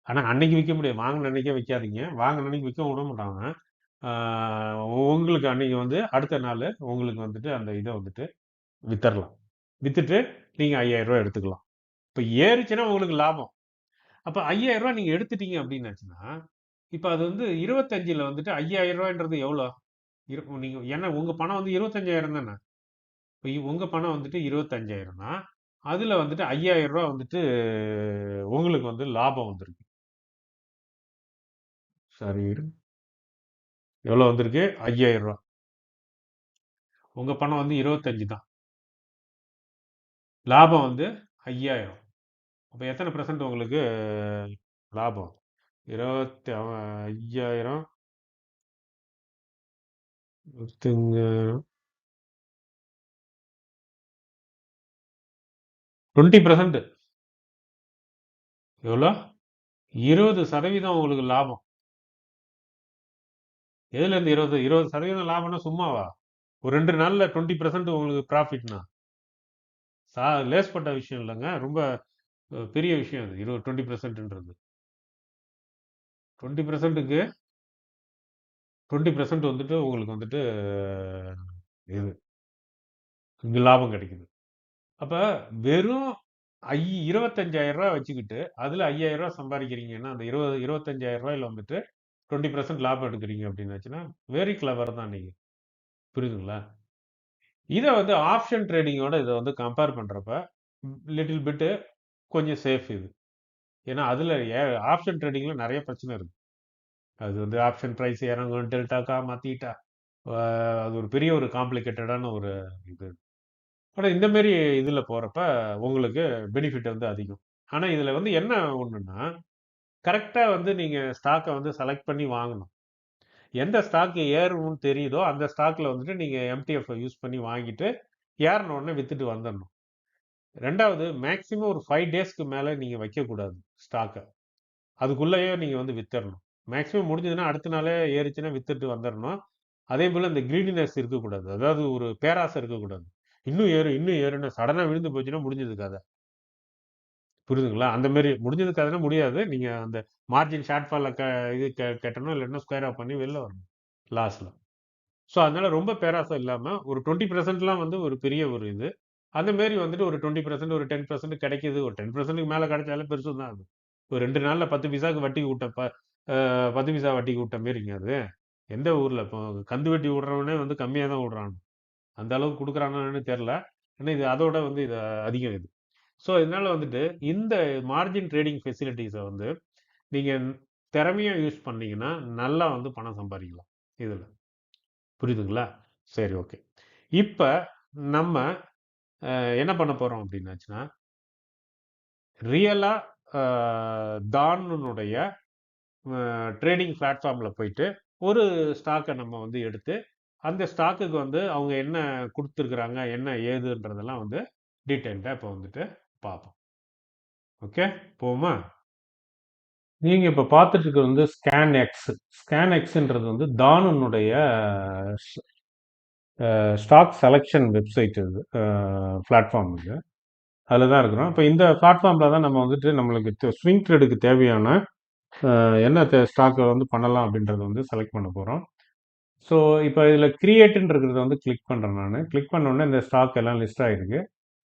ஆனா அன்னைக்கு விக்க முடியாது. வாங்குன அன்னைக்கே விக்காதீங்க. வாங்குன அன்னைக்கு விக்கவும் விட மாட்டாங்க. ஆ உங்களுக்கு அன்னைக்கு வந்து அடுத்த நாளு உங்களுக்கு வந்துட்டு அந்த இத வந்துட்டு வித்தரலாம். வித்துட்டு நீங்க ரூ. 5,000 எடுத்துக்கலாம். இப்ப ஏறுச்சுன்னா உங்களுக்கு லாபம். அப்ப ரூ. 5,000 நீங்க எடுத்துட்டீங்க அப்டின்னாச்சுன்னா, இப்ப அது வந்து 25ல வந்துட்டு ரூ. 5,000ன்றது எவ்வளோ? நீங்க ஏன்னா உங்க பணம் வந்து 25,000 தானே. இப்ப உங்க பணம் வந்துட்டு 25,000ன்னா, அதுல வந்துட்டு ரூ. 5,000 வந்துட்டு உங்களுக்கு வந்து லாபம் வந்திருக்கு. சரி. எவ்வளோ வந்திருக்கு? ரூ. 5,000. உங்க பணம் வந்து 25 தான். லாபம் வந்து 5,000. அப்ப எத்தன பெர்சென்ட் உங்களுக்கு லாபம்? 5,000 20% எவ்வளோ? 20% உங்களுக்கு லாபம். எதுலேருந்து 20? 20% லாபம்னா சும்மாவா? ஒரு 2 நாள்ல 20% உங்களுக்கு ப்ராஃபிட்னா, லேஸ்பட்ட விஷயம் இல்லங்க. ரொம்ப பெரிய விஷயம் அது. 20% 20%க்கு 20% வந்துட்டு உங்களுக்கு வந்துட்டு இது இங்க லாபம் கிடைக்குது. அப்ப வெறும் ஐ ரூ. 25,000 வச்சுக்கிட்டு, அதுல ரூ. 5,000 சம்பாரிக்கிறீங்கன்னா, அந்த 25,000ல வந்துட்டு 20% லாபம் எடுக்குறீங்க அப்டின்னாச்சுன்னா, வெரி கிளவர் தான் நீங்க. புரியுதுங்களா? இத வந்து ஆப்ஷன் ட்ரேடிங்கோட இத வந்து கம்பேர் பண்றப்ப, லிட்டில் பிட் கொஞ்சம் சேஃப் இது. ஏன்னா, அதுல ஆப்ஷன் ட்ரேடிங்ல நெறைய பிரச்சனை இருக்கு. அது வந்து ஆப்ஷன் பிரைஸ் இறங்கும், டெல்டாக்கா மாத்திட்டா, அ அது ஒரு பெரிய ஒரு காம்ப்ளிகேட்டடான ஒரு இது. ஆனா இந்த மாரி இதுல போறப்ப, உங்களுக்கு பெனிஃபிட் வந்து அதிகம். ஆனா இதுல வந்து என்ன ஒண்ணுன்னா, கரெக்ட்டா வந்து நீங்க ஸ்டாக்க வந்து செலக்ட் பண்ணி வாங்கணும். எந்த ஸ்டாக் ஏறும்னு தெரியுதோ, அந்த ஸ்டாக்ல வந்துட்டு நீங்க எம்டிஎஃப் யூஸ் பண்ணி வாங்கிட்டு, ஏறின உடனே வித்துட்டு வந்துடணும். ரெண்டாவது மேக்ஸிமம் ஒரு 5 டேஸ்க்கு மேலே நீங்கள் வைக்கக்கூடாது ஸ்டாக்கை. அதுக்குள்ளேயே நீங்கள் வந்து வித்துடணும். மேக்ஸிமம் முடிஞ்சதுன்னா அடுத்த நாளே ஏறிச்சுன்னா வித்துட்டு வந்துடணும். அதே போல் இந்த கிரீடினஸ் இருக்கக்கூடாது. அதாவது ஒரு பேராசை இருக்கக்கூடாது. இன்னும் ஏறும் இன்னும் ஏறுன்னு சடனாக விழுந்து போச்சுன்னா முடிஞ்சது கதை. புரியுதுங்களா? அந்த மாதிரி முடிஞ்சது கதைன்னா முடியாது. நீங்கள் அந்த மார்ஜின் ஷார்ட் ஃபாலில் இது கட்டணும், இல்லைன்னா ஸ்கொயர் ஆஃப் பண்ணி வெளில வரணும் லாஸில். ஸோ அதனால ரொம்ப பேராசை இல்லாமல் ஒரு 20%லாம் வந்து ஒரு பெரிய ஒரு இது. அந்த மாரி வந்துட்டு ஒரு 20% ஒரு 10% கிடைக்குது. ஒரு 10%க்கு மேலே கிடைச்சாலே பெருசு தான் அது. ஒரு 2 நாளில் 10 பைசாவுக்கு வட்டி விட்ட 10 பைசா வட்டிக்கு விட்ட மாரிங்க அது. எந்த ஊரில் இப்போ கந்து வட்டி விடுறவனே வந்து கம்மியாக தான் விடுறான். அந்த அளவுக்கு கொடுக்குறானான்னு தெரில. ஏன்னா இது அதோட வந்து இது அதிகம் இது. ஸோ இதனால வந்துட்டு இந்த மார்ஜின் ட்ரேடிங் ஃபெசிலிட்டிஸை வந்து நீங்கள் திறமையாக யூஸ் பண்ணீங்கன்னா நல்லா வந்து பணம் சம்பாதிக்கலாம் இதில். புரியுதுங்களா? சரி, ஓகே. இப்போ நம்ம என்ன பண்ண போகிறோம் அப்படின்னாச்சுன்னா, ரியலாக தானுனுடைய ட்ரேடிங் பிளாட்ஃபார்மில் போயிட்டு ஒரு ஸ்டாக்கை நம்ம வந்து எடுத்து அந்த ஸ்டாக்குக்கு வந்து அவங்க என்ன கொடுத்துருக்குறாங்க என்ன ஏதுன்றதெல்லாம் வந்து டீட்டெயில்டாக இப்போ வந்துட்டு பார்ப்போம். ஓகே, போமா? நீங்கள் இப்போ பார்த்துட்டு இருக்கிறது வந்து ஸ்கேன் எக்ஸ். ஸ்கேன் எக்ஸ்ன்றது வந்து தானுனுடைய ஸ்டாக் செலெக்ஷன் வெப்சைட் இது, பிளாட்ஃபார்ம் இது. அதில் தான் இருக்கிறோம். இப்போ இந்த பிளாட்ஃபார்மில் தான் நம்ம வந்துட்டு நம்மளுக்கு ஸ்விங் ட்ரேடுக்கு தேவையான என்ன ஸ்டாக்கை வந்து பண்ணலாம் அப்படின்றத வந்து செலக்ட் பண்ண போகிறோம். ஸோ இப்போ இதில் கிரியேட்டுன்றத வந்து கிளிக் பண்ணுறேன். நான் கிளிக் பண்ணோடனே இந்த ஸ்டாக் எல்லாம் லிஸ்ட் ஆகிருக்கு.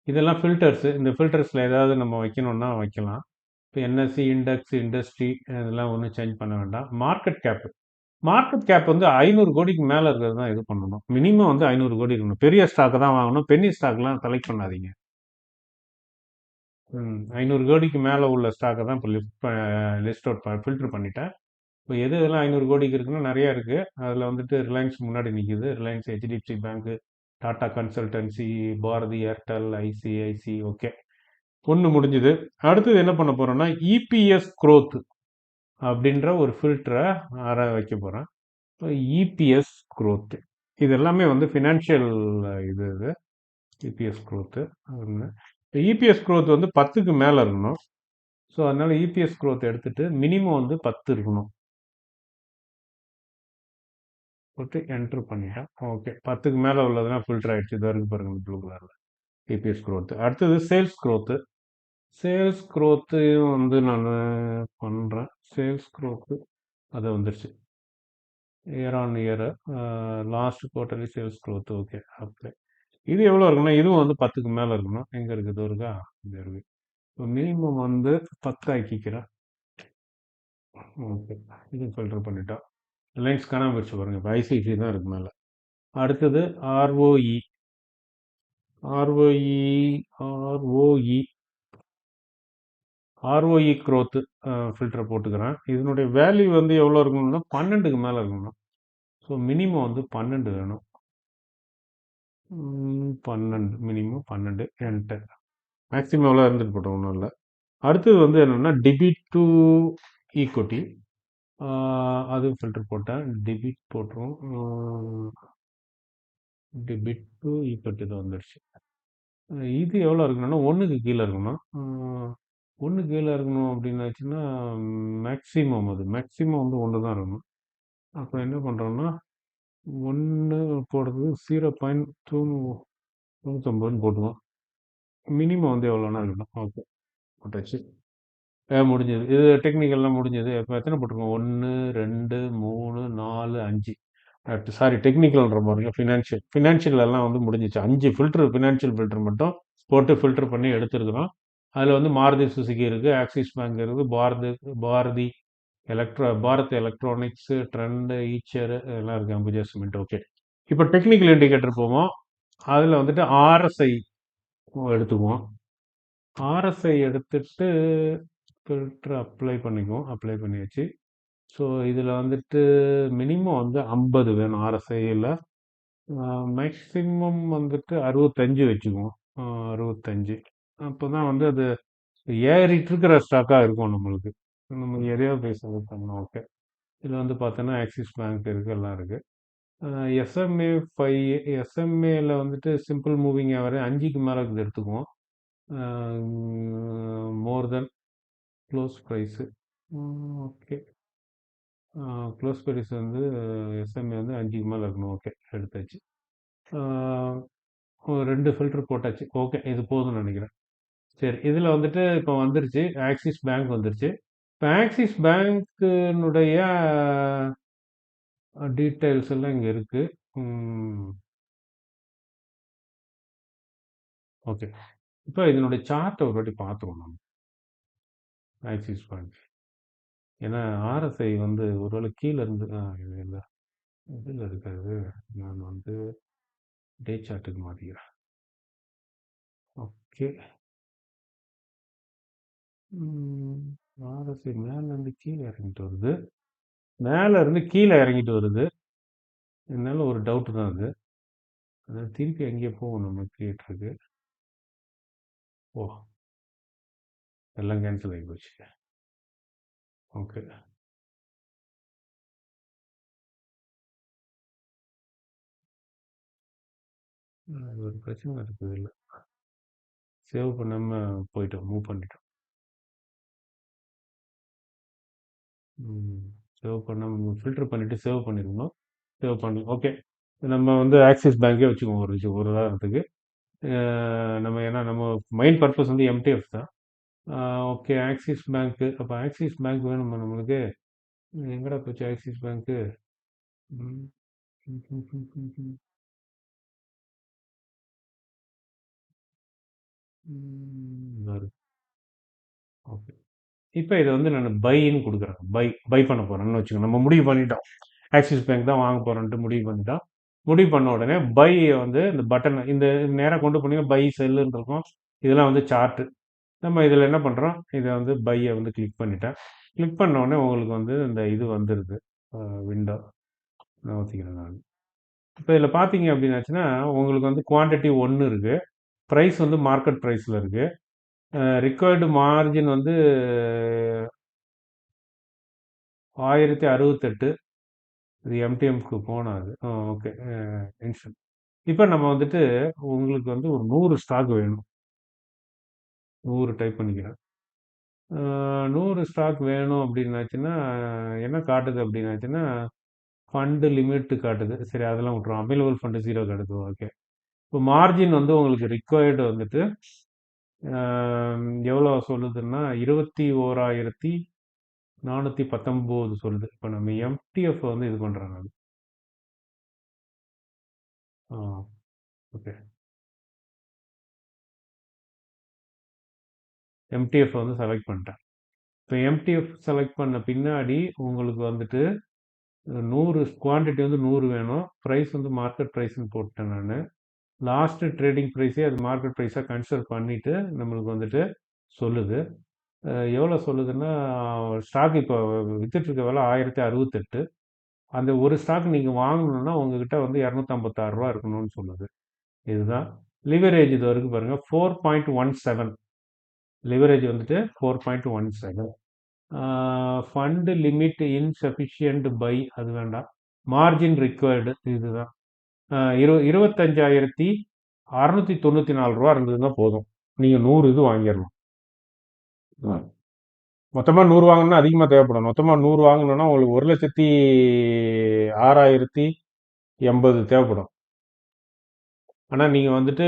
இதெல்லாம் ஃபில்டர்ஸு. இந்த ஃபில்டர்ஸில் ஏதாவது நம்ம வைக்கணும்னா வைக்கலாம். இப்போ என்எஸ்சி, இண்டெக்ஸ், இண்டஸ்ட்ரி இதெல்லாம் ஒன்றும் சேஞ்ச் பண்ண வேண்டாம். Market gap. மார்க்கெட் கேப் வந்து 500 கோடிக்கு மேலே இருக்கிறது தான் இது பண்ணணும். மினிமம் வந்து 500 கோடி இருக்கணும். பெரிய ஸ்டாக்கை தான் வாங்கணும். பென்னி ஸ்டாக்லாம் செலக்ட் பண்ணாதீங்க. 500 கோடிக்கு மேலே உள்ள ஸ்டாக்கை தான் இப்போ லிஸ்ட் அவுட் ஃபில்டர் பண்ணிட்டேன். இப்போ எது இதெல்லாம் 500 கோடிக்கு இருக்குன்னா நிறையா இருக்குது. அதில் வந்துட்டு ரிலையன்ஸ் முன்னாடி நிற்கிது. Reliance, HDFC bank, Tata consultancy, Bharti Airtel, ICIC. Okay, ஒன்று முடிஞ்சுது. அடுத்தது என்ன பண்ண போகிறோன்னா இபிஎஸ் க்ரோத் அப்படின்ற ஒரு ஃபில்டரை வைக்க போகிறேன். இபிஎஸ் க்ரோத்து இது எல்லாமே வந்து ஃபினான்ஷியல் இது இபிஎஸ் க்ரோத்து. இபிஎஸ் க்ரோத் வந்து 10க்கு மேலே இருக்கணும். ஸோ அதனால் இபிஎஸ் க்ரோத் எடுத்துகிட்டு மினிமம் வந்து 10 இருக்கணும். போட்டு என்ட்ரு பண்ணிட்டேன். ஓகே, 10க்கு மேலே உள்ளதுலாம் ஃபில்டர் ஆகிடுச்சு. இது வரைக்கும் பாருங்கள் ப்ளூ கலரில் இபிஎஸ் க்ரோத்து. அடுத்தது சேல்ஸ் க்ரோத்து. சேல்ஸ் க்ரோத்தையும் வந்து நான் பண்ணுறேன். சேல்ஸ் க்ரோத்து அது வந்துடுச்சு. Year on year last quarterly sales growth. Okay, apply. இது எவ்வளோ இருக்குன்னா இதுவும் வந்து 10க்கு மேலே இருக்கணும். எங்கே இருக்குது இருக்கா? இது இருக்குது. இப்போ மினிமம் வந்து 10 ஆக்கிக்கிறேன். ஓகே, இது ஃபில்டர் பண்ணிட்டோம். லைன்ஸ் காணாமல் போயிடுச்சு பாருங்கள். இப்போ ஐசிஐசி தான் இருக்கு மேலே. அடுத்தது ROE. ROE ROE ROE growth ஃபில்டரை போட்டுக்கிறேன். இதனுடைய வேல்யூ வந்து எவ்வளோ இருக்கணும்னா 12க்கு மேலே இருக்கணும். ஸோ மினிமம் வந்து 12 வேணும். 12 மினிமம் 12 என்டர். மேக்ஸிமம் எவ்வளோ இருந்துட்டு போட்டோம், ஒன்றும் இல்லை. அடுத்தது வந்து என்னென்னா டெபிட் டு ஈக்விட்டி. அது ஃபில்டர் போட்டேன். டெபிட் போட்டுரும். டெபிட் டு ஈக்விட்டி தான் வந்துடுச்சு. இது எவ்வளோ இருக்கணும்னா 1க்கு கீழே இருக்கணும். 1 கீழே இருக்கணும் அப்படின்னாச்சுன்னா மேக்ஸிமம் மேக்ஸிமம் வந்து 1 தான் இருக்கணும். அப்போ என்ன பண்ணுறோன்னா 1 போடுறது 0.99 போட்டுவோம். மினிமம் வந்து எவ்வளோனா இருக்கணும். ஓகே, போட்டாச்சு. முடிஞ்சது. இது டெக்னிக்கல்லாம் முடிஞ்சது. இப்போ எத்தனை போட்டிருக்கோம்? 1, 2, 3, 4, 5. சாரி, டெக்னிக்கல்ன்ற பாருங்க. ஃபினான்ஷியல் எல்லாம் வந்து முடிஞ்சிச்சு. 5 ஃபில்டர், ஃபினான்ஷியல் ஃபில்டர் மட்டும் போட்டு ஃபில்டர் பண்ணி எடுத்துருக்குறோம். அதில் வந்து மாருதி சுசுகி இருக்குது, ஆக்சிஸ் பேங்க் இருக்குது, பாரதி பாரத் எலக்ட்ரானிக்ஸு, ட்ரெண்டு, ஈச்சர் எல்லாம் இருக்குது, அம்புஜா சிமெண்ட். ஓகே, இப்போ டெக்னிக்கல் இண்டிகேட்டர் போவோம். அதில் வந்துட்டு ஆர்எஸ்ஐ எடுத்துக்குவோம். ஆர்எஸ்ஐ எடுத்துட்டு ஃபில்டர் அப்ளை பண்ணிக்குவோம். அப்ளை பண்ணியாச்சு. ஸோ இதில் வந்துட்டு மினிமம் வந்து 50 வேணும் ஆர்எஸ்ஐயில். மேக்ஸிமம் வந்துட்டு 65 வச்சுக்குவோம். 65. அப்போ தான் வந்து அது ஏறிட்டு இருக்கிற ஸ்டாக்காக இருக்கும் நம்மளுக்கு. நம்ம எதையோ போய் செலக்ட் பண்ணணும். ஓகே, இதில் வந்து பார்த்தோன்னா ஆக்சிஸ் பேங்க் இருக்குது, எல்லாம் இருக்குது. எஸ்எம்ஏ 5 எஸ்எம்ஏல வந்துட்டு சிம்பிள் மூவிங் ஆவரேஜ் 5க்கு மேலே இருக்குது எடுத்துக்குவோம். More then close price. Okay. Close price வந்து எஸ்எம்ஏ வந்து 5க்கு மேலே இருக்கணும். ஓகே, எடுத்தாச்சு. ஒரு 2 ஃபில்டர் போட்டாச்சு. ஓகே, இது போதும்னு நினைக்கிறேன். சரி, இதில் வந்துட்டு இப்போ வந்துருச்சு, ஆக்சிஸ் பேங்க் வந்துருச்சு. இப்போ ஆக்சிஸ் பேங்க்கினுடைய டீட்டெயில்ஸ் எல்லாம் இங்கே இருக்குது. ஓகே, இப்போ இதனுடைய சார்ட்டை ஒரு வாட்டி பார்த்துருவோம் நம்ம. ஆக்சிஸ் பேங்க், ஏன்னா ஆர்எஸ்ஐ வந்து ஒருவேளை கீழே இருந்து இது இல்லை, இதில் இருக்காது. நான் வந்து டே சார்ட்டுக்கு மாற்றிக்கிறேன். ஓகே, ஆர்எஸ்ஐ மேலேருந்து கீழே இறங்கிட்டு வருது, மேலேருந்து கீழே இறங்கிட்டு வருது. இதனால ஒரு டவுட்டு தான் அது. அதாவது திருப்பி எங்கேயே போகும் நம்ம கிரியேட்டருக்கு. ஓ, எல்லாம் கேன்சல் ஆகி போச்சு. ஓகே, அது ஒரு பிரச்சனை இருக்குது. இல்லை, சேவ் பண்ணாமல் போயிட்டோம், மூவ் பண்ணிட்டோம். சேவ் பண்ணாமல் ஃபில்டர் பண்ணிவிட்டு சேவ் பண்ணிருக்கணும். சேவ் பண்ணி ஓகே, நம்ம வந்து ஆக்சிஸ் பேங்க்கே வச்சுக்குவோம் ஒரு விஷயம், ஒரு உதாரணத்துக்கு. நம்ம ஏன்னா நம்ம மெயின் பர்பஸ் வந்து எம்டிஎஃப் தான். ஓகே, ஆக்சிஸ் பேங்க்கு. அப்போ ஆக்சிஸ் பேங்க் வேணுமா நம்மளுக்கு? எங்கடா போச்சு ஆக்சிஸ் பேங்க்கு? ஓகே, இப்போ இதை வந்து நான் பைன்னு கொடுக்குறேன். பை பண்ண போகிறேன்னு வச்சுக்கோங்க. நம்ம முடிவு பண்ணிட்டோம், ஆக்சிஸ் பேங்க் தான் வாங்க போகிறோன்ட்டு முடிவு பண்ணிட்டோம். முடிவு பண்ண உடனே பை வந்து இந்த பட்டன், இந்த நேராக கொண்டு போனீங்கன்னா பை செல்லுன்னு இருக்கும். இதெல்லாம் வந்து சார்ட்டு. நம்ம இதில் என்ன பண்ணுறோம், இதை வந்து பையை வந்து கிளிக் பண்ணிட்டேன். கிளிக் பண்ண உடனே உங்களுக்கு வந்து இந்த இது வந்துடுது, விண்டோ. நான் ஊற்றிக்கிறேன் நான். இப்போ இதில் பார்த்தீங்க அப்படின்னாச்சுன்னா உங்களுக்கு வந்து குவான்டிட்டி 1 இருக்குது, ப்ரைஸ் வந்து மார்க்கெட் ப்ரைஸில் இருக்குது, ரிக்வயர்டு மார்ஜின் வந்து 1068. இது எம்டிஎம்க்கு போனாது. ஓகே, இன்ஷன். இப்போ நம்ம வந்துட்டு உங்களுக்கு வந்து ஒரு 100 ஸ்டாக் வேணும். 100 டைப் பண்ணிக்கிறேன். 100 ஸ்டாக் வேணும் அப்படின்னாச்சுன்னா என்ன காட்டுது அப்படின்னாச்சுன்னா ஃபண்டு லிமிட் காட்டுது. சரி, அதெல்லாம் விட்ருவோம். அவைலபிள் ஃபண்டு 0 காட்டுது. ஓகே, இப்போ மார்ஜின் வந்து உங்களுக்கு ரிக்வயர்டு வந்துட்டு எவ்வளோ சொல்லுதுன்னா 21,419 சொல்லுது. இப்போ நம்ம எம்டிஎஃப் வந்து இது பண்ணுறேன் நான். ஓகே, எம்டிஎஃப் வந்து செலக்ட் பண்ணிட்டேன். இப்போ எம்டிஎஃப் செலக்ட் பண்ண பின்னாடி உங்களுக்கு வந்துட்டு 100 குவான்டிட்டி வந்து 100 வேணும். ப்ரைஸ் வந்து மார்க்கெட் ப்ரைஸ்ன்னு போட்டேன் நான். லாஸ்ட் ட்ரேடிங் ப்ரைஸே அது மார்க்கெட் ப்ரைஸாக கன்சிடர் பண்ணிவிட்டு நம்மளுக்கு வந்துட்டு சொல்லுது. எவ்வளோ சொல்லுதுன்னா, ஸ்டாக் இப்போ வித்துட்ருக்க விலை 1068. அந்த ஒரு ஸ்டாக் நீங்கள் வாங்கணுன்னா உங்ககிட்ட வந்து 256 ரூபா இருக்கணும்னு சொல்லுது. இதுதான் லிவரேஜ். இது வரைக்கும் பாருங்கள் 4.17. லிவரேஜ் வந்துட்டு 4.17. ஃபண்டு லிமிட் இன்சஃபிஷியன்ட் பை, அது வேண்டாம். மார்ஜின் ரிக்வயர்டு, இதுதான். 25,694 ரூபா இருந்ததுன்னா போதும், நீங்கள் 100 இது வாங்கிடலாம். மொத்தமாக 100 வாங்கணும்னா அதிகமாக தேவைப்படும். மொத்தமாக 100 வாங்கணும்னா உங்களுக்கு 1,06,080 தேவைப்படும். ஆனால் நீங்கள் வந்துட்டு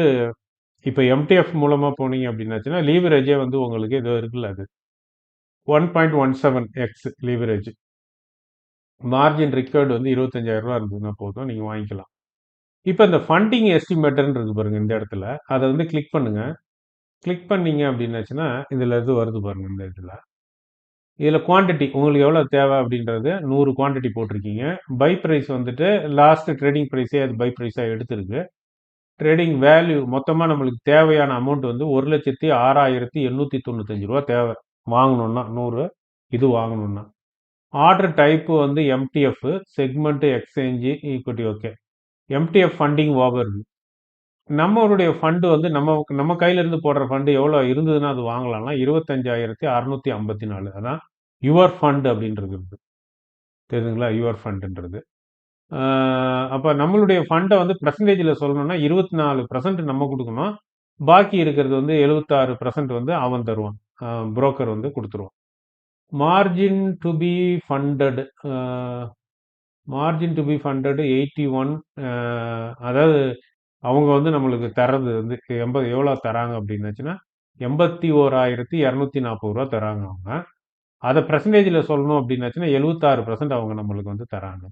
இப்போ எம்டிஎஃப் மூலமாக போனீங்க அப்படின்னாச்சுன்னா லீவரேஜே வந்து உங்களுக்கு ஏதோ இருக்குல்ல, அது 1.17x லீவரேஜ். மார்ஜின் ரிக்வயர்டு வந்து 25,000 ரூபா இருந்ததுன்னா போதும், நீங்கள் வாங்கிக்கலாம். இப்போ இந்த ஃபண்டிங் எஸ்டிமேட்டர்னு இருக்கு பாருங்க, இந்த இடத்துல அதை வந்து கிளிக் பண்ணுங்க. கிளிக் பண்ணீங்க அப்படின்னாச்சுன்னா இதில் இது வருது பாருங்க. இந்த இதில் குவான்டிட்டி உங்களுக்கு எவ்வளோ தேவை அப்படின்றது 100 குவான்டிட்டி போட்டிருக்கீங்க. பை ப்ரைஸ் வந்துட்டு லாஸ்ட் ட்ரேடிங் ப்ரைஸே அது பை ப்ரைஸாக எடுத்திருக்கு. ட்ரேடிங் வேல்யூ மொத்தமாக நம்மளுக்கு தேவையான அமௌண்ட் வந்து 1,06,895 ரூபா தேவை வாங்கணும்னா, 100 இது வாங்கணும்னா. ஆர்டர் டைப்பு வந்து MDF, segment exchange, equity. Okay, MDF funding over. நம்மளுடைய ஃபண்டு வந்து நம்ம கையிலேருந்து போடுற ஃபண்டு எவ்வளோ இருந்ததுன்னா அது வாங்கலாம்னா 25,654. அதான் யுவர் ஃபண்ட் அப்படின்றது தெரியுதுங்களா, யுவர் ஃபண்டுன்றது. அப்போ நம்மளுடைய ஃபண்டை வந்து பர்சன்டேஜில் சொல்லணும்னா 24% நம்ம கொடுக்கணும். பாக்கி இருக்கிறது வந்து 76% வந்து அவன் தருவான். புரோக்கர் வந்து கொடுத்துருவான். Margin to be funded margin to be funded 81. அதாவது அவங்க வந்து நம்மளுக்கு தர்றது வந்து எவ்வளோ தராங்க அப்படின்னாச்சுன்னா 81,240 ரூபா தராங்க அவங்க. அதை பர்சன்டேஜில் சொல்லணும் அப்படின்னாச்சுன்னா 76% அவங்க நம்மளுக்கு வந்து தராங்க.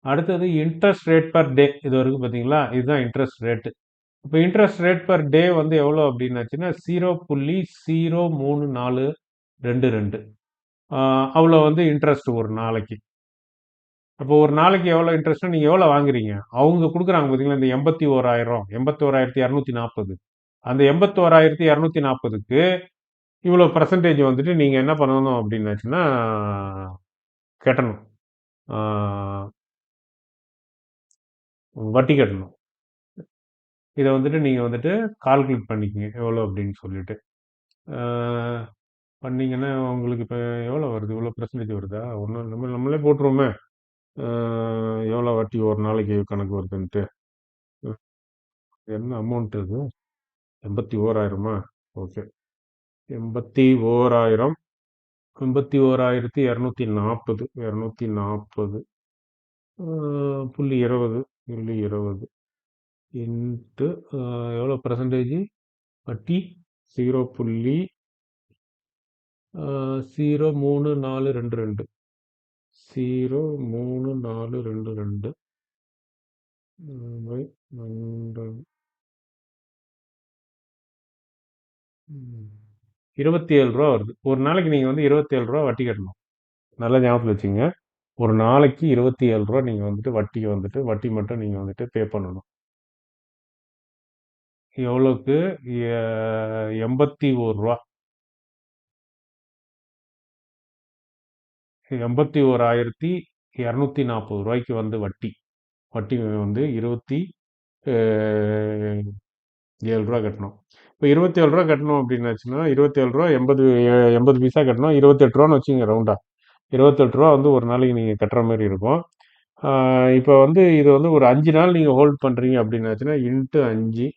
அடுத்தது இன்ட்ரெஸ்ட் ரேட் பர் டே இது வரைக்கும் பார்த்தீங்களா, இதுதான் இன்ட்ரெஸ்ட் ரேட்டு. இப்போ இன்ட்ரெஸ்ட் ரேட் பர் டே வந்து எவ்வளோ அப்படின்னாச்சுன்னா 0.03422. அவ்வளோ வந்து இன்ட்ரெஸ்ட் ஒரு நாளைக்கு. அப்போ ஒரு நாளைக்கு எவ்வளோ இன்ட்ரெஸ்ட்னா நீங்கள் எவ்வளோ வாங்குறீங்க, அவங்க கொடுக்குறாங்க பார்த்தீங்களா இந்த 81,000 81,240. அந்த 81,240க்கு இவ்வளோ பர்சன்டேஜ் வந்துட்டு நீங்கள் என்ன பண்ணணும் அப்படின்னாச்சுன்னா கட்டணும். வட்டி கட்டணும். இதை வந்துட்டு நீங்கள் வந்துட்டு கால்குலேட் பண்ணிக்கங்க எவ்வளோ அப்படின்னு சொல்லிட்டு பண்ணீங்கன்னா உங்களுக்கு இப்போ எவ்வளோ வருது, இவ்வளோ பர்சன்டேஜ் வருதா, ஒன்றும் நம்மளே போட்டுருவோமே. எவ்வளோ வட்டி ஒரு நாளைக்கு கணக்கு வருதுன்ட்டு. என்ன அமௌண்ட் இது, 81,000. ஓகே, 81,000 81,240 240 புள்ளி 20 இன்ட்டு எவ்வளோ பர்சன்டேஜ் வட்டி 0.03422 0.3422 பை 100. 27 ரூபா வருது ஒரு நாளைக்கு. நீங்கள் வந்து 27 ரூபா வட்டி கட்டணும். நல்லா ஞாபகத்தில் வச்சுங்க. ஒரு நாளைக்கு 27 ரூபா நீங்கள் வந்துட்டு வட்டிக்கு வந்துட்டு வட்டி மட்டும் நீங்கள் வந்துட்டு பே பண்ணணும். எவ்வளோக்கு 81 ரூபா 81,240 ரூபாய்க்கு வந்து வட்டி. வட்டி வந்து 27 ரூபா கட்டணும். இப்போ 27 ரூபா கட்டணும் அப்படின்னாச்சுன்னா 27 ரூபா 80 பைசா கட்டணும். 28 ரூபான்னு வச்சுங்க ரவுண்டா. 28 ரூபா வந்து ஒரு நாளைக்கு நீங்கள் கட்டுற மாதிரி இருக்கும். இப்போ வந்து இது வந்து ஒரு 5 நாள் நீங்கள் ஹோல்ட் பண்ணுறீங்க அப்படின்னாச்சுன்னா இன்ட்டு 5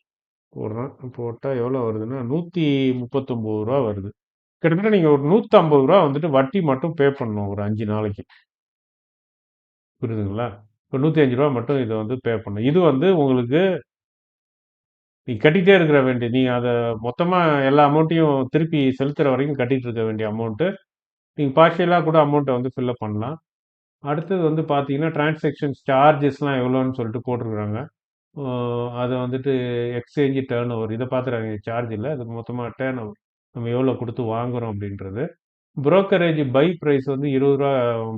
போடுறோம். போட்டால் எவ்வளோ வருதுன்னா 139 ரூபா வருது. கிட்டத்தட்ட நீங்கள் ஒரு 150 ரூபா வந்துட்டு வட்டி மட்டும் பே பண்ணணும் ஒரு 5 நாளைக்கு. புரியுதுங்களா? இப்போ 105 ரூபா மட்டும் இதை வந்து பே பண்ணணும். இது வந்து உங்களுக்கு நீ கட்டிகிட்டே இருக்கிற வேண்டிய, நீங்கள் அதை மொத்தமாக எல்லா அமௌண்ட்டையும் திருப்பி செலுத்துகிற வரைக்கும் கட்டிகிட்டு இருக்க வேண்டிய அமௌண்ட்டு. நீங்கள் பார்ஷியலாக கூட அமௌண்ட்டை வந்து ஃபில்லப் பண்ணலாம். அடுத்தது வந்து பார்த்தீங்கன்னா டிரான்சாக்ஷன்ஸ் சார்ஜஸ்லாம் எவ்வளோன்னு சொல்லிட்டு போட்டிருக்கிறாங்க. அதை வந்துட்டு எக்ஸ்சேஞ்சு டேர்ன் ஓவர் இதை பார்த்துறாங்க. சார்ஜ் இல்லை, அது மொத்தமாக டேர்ன் ஓவர் நம்ம எவ்வளோ கொடுத்து வாங்குகிறோம் அப்படின்றது. புரோக்கரேஜ் பை ப்ரைஸ் வந்து 20 ரூபா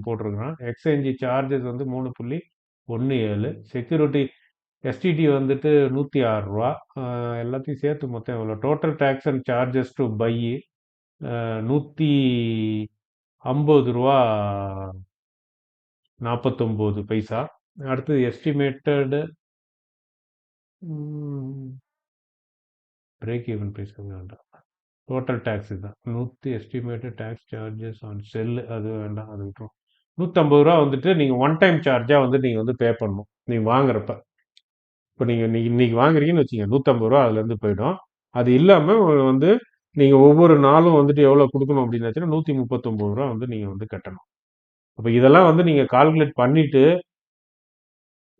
போட்டிருக்கிறான். எக்ஸ்சேஞ்சு சார்ஜஸ் வந்து 3.17. செக்யூரிட்டி எஸ்டிடி வந்துட்டு 106 ரூபா. எல்லாத்தையும் சேர்த்து மொத்தம் எவ்வளோ, total tax and charges to pay 150 ரூபா 49 பைசா. அடுத்தது எஸ்டிமேட்டடு பிரேக் ஈவன் பைசா வேண்டாம். டோட்டல் டேக்ஸ் இதுதான் 100. Estimated tax charges on sell அது வேண்டாம், அது விட்டுரும். 150 ரூபா வந்துட்டு நீங்கள் ஒன் டைம் சார்ஜாக வந்து நீங்கள் வந்து பே பண்ணணும் நீங்கள் வாங்குறப்ப. இப்போ நீங்கள் இன்னைக்கு வாங்குறீங்கன்னு வச்சுங்க 150 ரூபா அதுலேருந்து போயிடும். அது இல்லாமல் வந்து நீங்கள் ஒவ்வொரு நாளும் வந்துட்டு எவ்வளோ கொடுக்கணும் அப்படின்னாச்சுன்னா 139 ரூபா வந்து நீங்கள் வந்து கட்டணும். அப்போ இதெல்லாம் வந்து நீங்கள் கால்குலேட் பண்ணிட்டு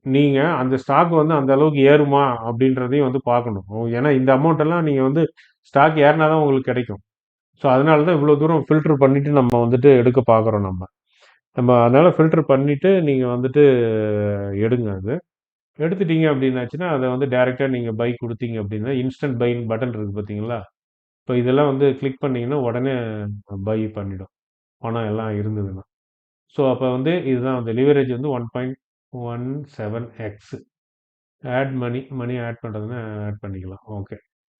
நீங்கள் அந்த ஸ்டாக் வந்து அந்த அளவுக்கு ஏறுமா அப்படின்றதையும் வந்து பார்க்கணும். ஏன்னா இந்த அமௌண்ட் எல்லாம் நீங்கள் வந்து ஸ்டாக் ஏறினா தான் உங்களுக்கு கிடைக்கும். ஸோ அதனால தான் இவ்வளோ தூரம் ஃபில்டர் பண்ணிட்டு நம்ம வந்துட்டு எடுக்க பார்க்குறோம். நம்ம நம்ம அதனால ஃபில்டர் பண்ணிட்டு நீங்கள் வந்துட்டு எடுங்க. அது எடுத்துட்டீங்க அப்படின்னாச்சுன்னா அதை வந்து டைரெக்டாக நீங்கள் பை கொடுத்தீங்க அப்படின்னா இன்ஸ்டன்ட் பைன் பட்டன் இருக்குது பார்த்தீங்களா. இப்போ இதெல்லாம் வந்து கிளிக் பண்ணிங்கன்னா உடனே பை பண்ணிடும் பணம் எல்லாம் இருந்ததுன்னா. ஸோ அப்போ வந்து இதுதான் வந்து லிவரேஜ் வந்து 1.17x. ஆட் மணி ஆட் பண்ணுறதுன்னா ஆட் பண்ணிக்கலாம். ஓகே,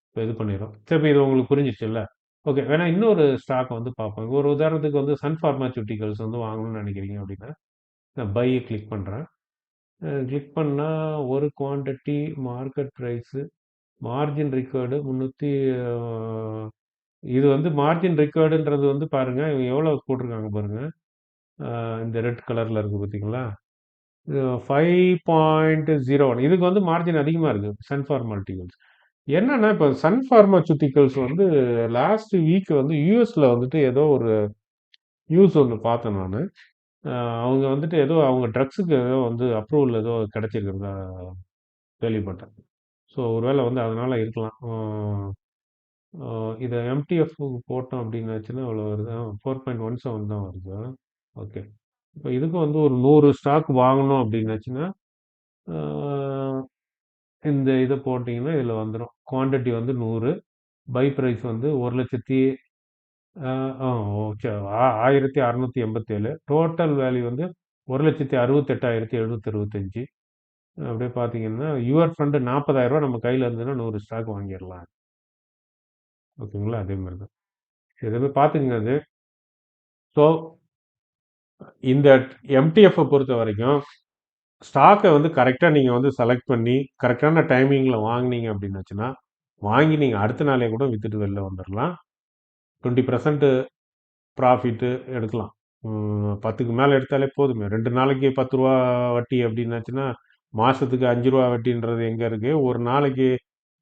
இப்போ இது பண்ணிடும். சரி, இப்போ இது உங்களுக்கு புரிஞ்சிச்சுல்ல. ஓகே, வேணா இன்னொரு ஸ்டாக் வந்து பார்ப்போம். ஒரு உதாரணத்துக்கு வந்து சன் ஃபார்மாசூட்டிகல்ஸ் வந்து வாங்கணும்னு நினைக்கிறீங்க அப்படின்னா நான் பை கிளிக் பண்ணுறேன். கிளிக் பண்ணால் ஒரு quantity market price margin record 300. இது வந்து மார்ஜின் ரிக்கார்டுன்றது வந்து பாருங்கள் இவங்க எவ்வளோ போட்டிருக்காங்க பாருங்கள். இந்த ரெட் கலரில் இருக்குது பார்த்தீங்களா. ஃபைவ் பாயிண்ட் ஜீரோ ஒன் இதுக்கு வந்து மார்ஜின் அதிகமாக இருக்குது சன் ஃபார்மாலிட்டிகல்ஸ். என்னன்னா இப்போ சன் ஃபார்மாசூட்டிகல்ஸ் வந்து லாஸ்ட் வீக் வந்து யூஎஸ்ல வந்துட்டு ஏதோ ஒரு நியூஸ் ஒன்று பார்த்தேன் நான். அவங்க வந்துட்டு ஏதோ அவங்க ட்ரக்ஸுக்கு ஏதோ வந்து அப்ரூவல் ஏதோ கிடைச்சிருக்கிறதா கேள்விப்பட்டேன். ஸோ ஒருவேளை வந்து அதனால இருக்கலாம். இதை எம்டிஎஃப் போட்டோம் அப்படின்னாச்சுன்னா அவ்வளோ வருது. 4.17 தான் வருது. ஓகே. இப்போ இதுக்கு வந்து ஒரு 100 ஸ்டாக் வாங்கணும் அப்படின்னாச்சுன்னா இந்த இதை போட்டிங்கன்னா இதில் வந்துடும். குவான்டிட்டி வந்து 100, பை ப்ரைஸ் வந்து 1,00,000 ஓகே 1687, டோட்டல் வேல்யூ வந்து 1,68,725. அப்படியே பார்த்தீங்கன்னா யுவர் ஃபண்டு 40,000 நம்ம கையில் இருந்ததுன்னா 100 ஸ்டாக் வாங்கிடலாம். ஓகேங்களா? அதே மாதிரி தான் எதுவுமே பார்த்துக்குங்க அது. ஸோ இந்த எம்டிஎஃப்பை பொறுத்த வரைக்கும் ஸ்டாக்கை வந்து கரெக்டாக நீங்கள் வந்து செலக்ட் பண்ணி கரெக்டான டைமிங்கில் வாங்கினீங்க அப்படின்னாச்சுன்னா வாங்கி நீங்கள் அடுத்த நாளே கூட விற்றுட்டு வெளில வந்துடலாம். 20% ப்ராஃபிட்டு எடுக்கலாம். 10க்கு மேலே எடுத்தாலே போதுமே. 2 நாளைக்கு 10 ரூபா வட்டி அப்படின்னாச்சுன்னா மாதத்துக்கு 5 ரூபா வட்டின்றது எங்கே இருக்குது? ஒரு நாளைக்கு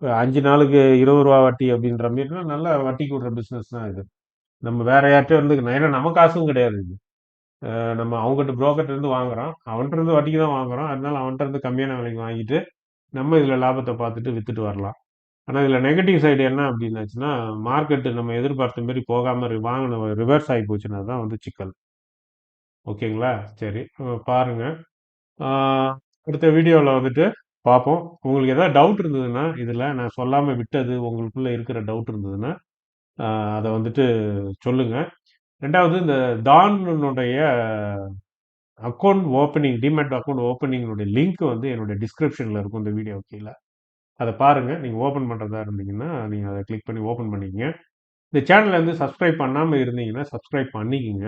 5 நாளுக்கு 20 ரூபா வட்டி அப்படின்ற மாரினா நல்ல வட்டி கூடுற பிஸ்னஸ் தான் இது. நம்ம வேற யார்கிட்டயும் இருந்து ஏன்னா நம்ம காசும் கிடையாது இது. நம்ம அவங்ககிட்ட புரோக்கர்ட்ட இருந்து வாங்குறோம். அவன்கிட்ட இருந்து வட்டிக்கு தான் வாங்குறோம். அதனால அவன்கிட்ட இருந்து கம்மியான விலைக்கு வாங்கிட்டு நம்ம இதில் லாபத்தை பார்த்துட்டு வித்துட்டு வரலாம். ஆனால் இதில் நெகட்டிவ் சைடு என்ன அப்படின்னாச்சுன்னா மார்க்கெட்டு நம்ம எதிர்பார்த்த மாரி போகாமல் வாங்கின ரிவர்ஸ் ஆகி போச்சுன்னா தான் வந்து சிக்கல். ஓகேங்களா? சரி பாருங்க. அடுத்த வீடியோவில் வந்துட்டு பார்ப்போம். உங்களுக்கு ஏதாவது டவுட் இருந்ததுன்னா இதில் நான் சொல்லாமல் விட்டது உங்களுக்குள்ள இருக்கிற டவுட் இருந்ததுன்னா அதை வந்துட்டு சொல்லுங்க. ரெண்டாவது இந்த தானுடைய அக்கௌண்ட் ஓப்பனிங் டிமேட் அக்கௌண்ட் ஓப்பனிங்கோட லிங்க் வந்து என்னுடைய டிஸ்கிரிப்ஷனில் இருக்கும் இந்த வீடியோ கீழே. அதை பாருங்கள். நீங்கள் ஓப்பன் பண்ணுறதா இருந்தீங்கன்னா நீங்கள் அதை கிளிக் பண்ணி ஓப்பன் பண்ணிக்கங்க. இந்த சேனலை வந்து சப்ஸ்கிரைப் பண்ணாமல் இருந்தீங்கன்னா சப்ஸ்கிரைப் பண்ணிக்கங்க.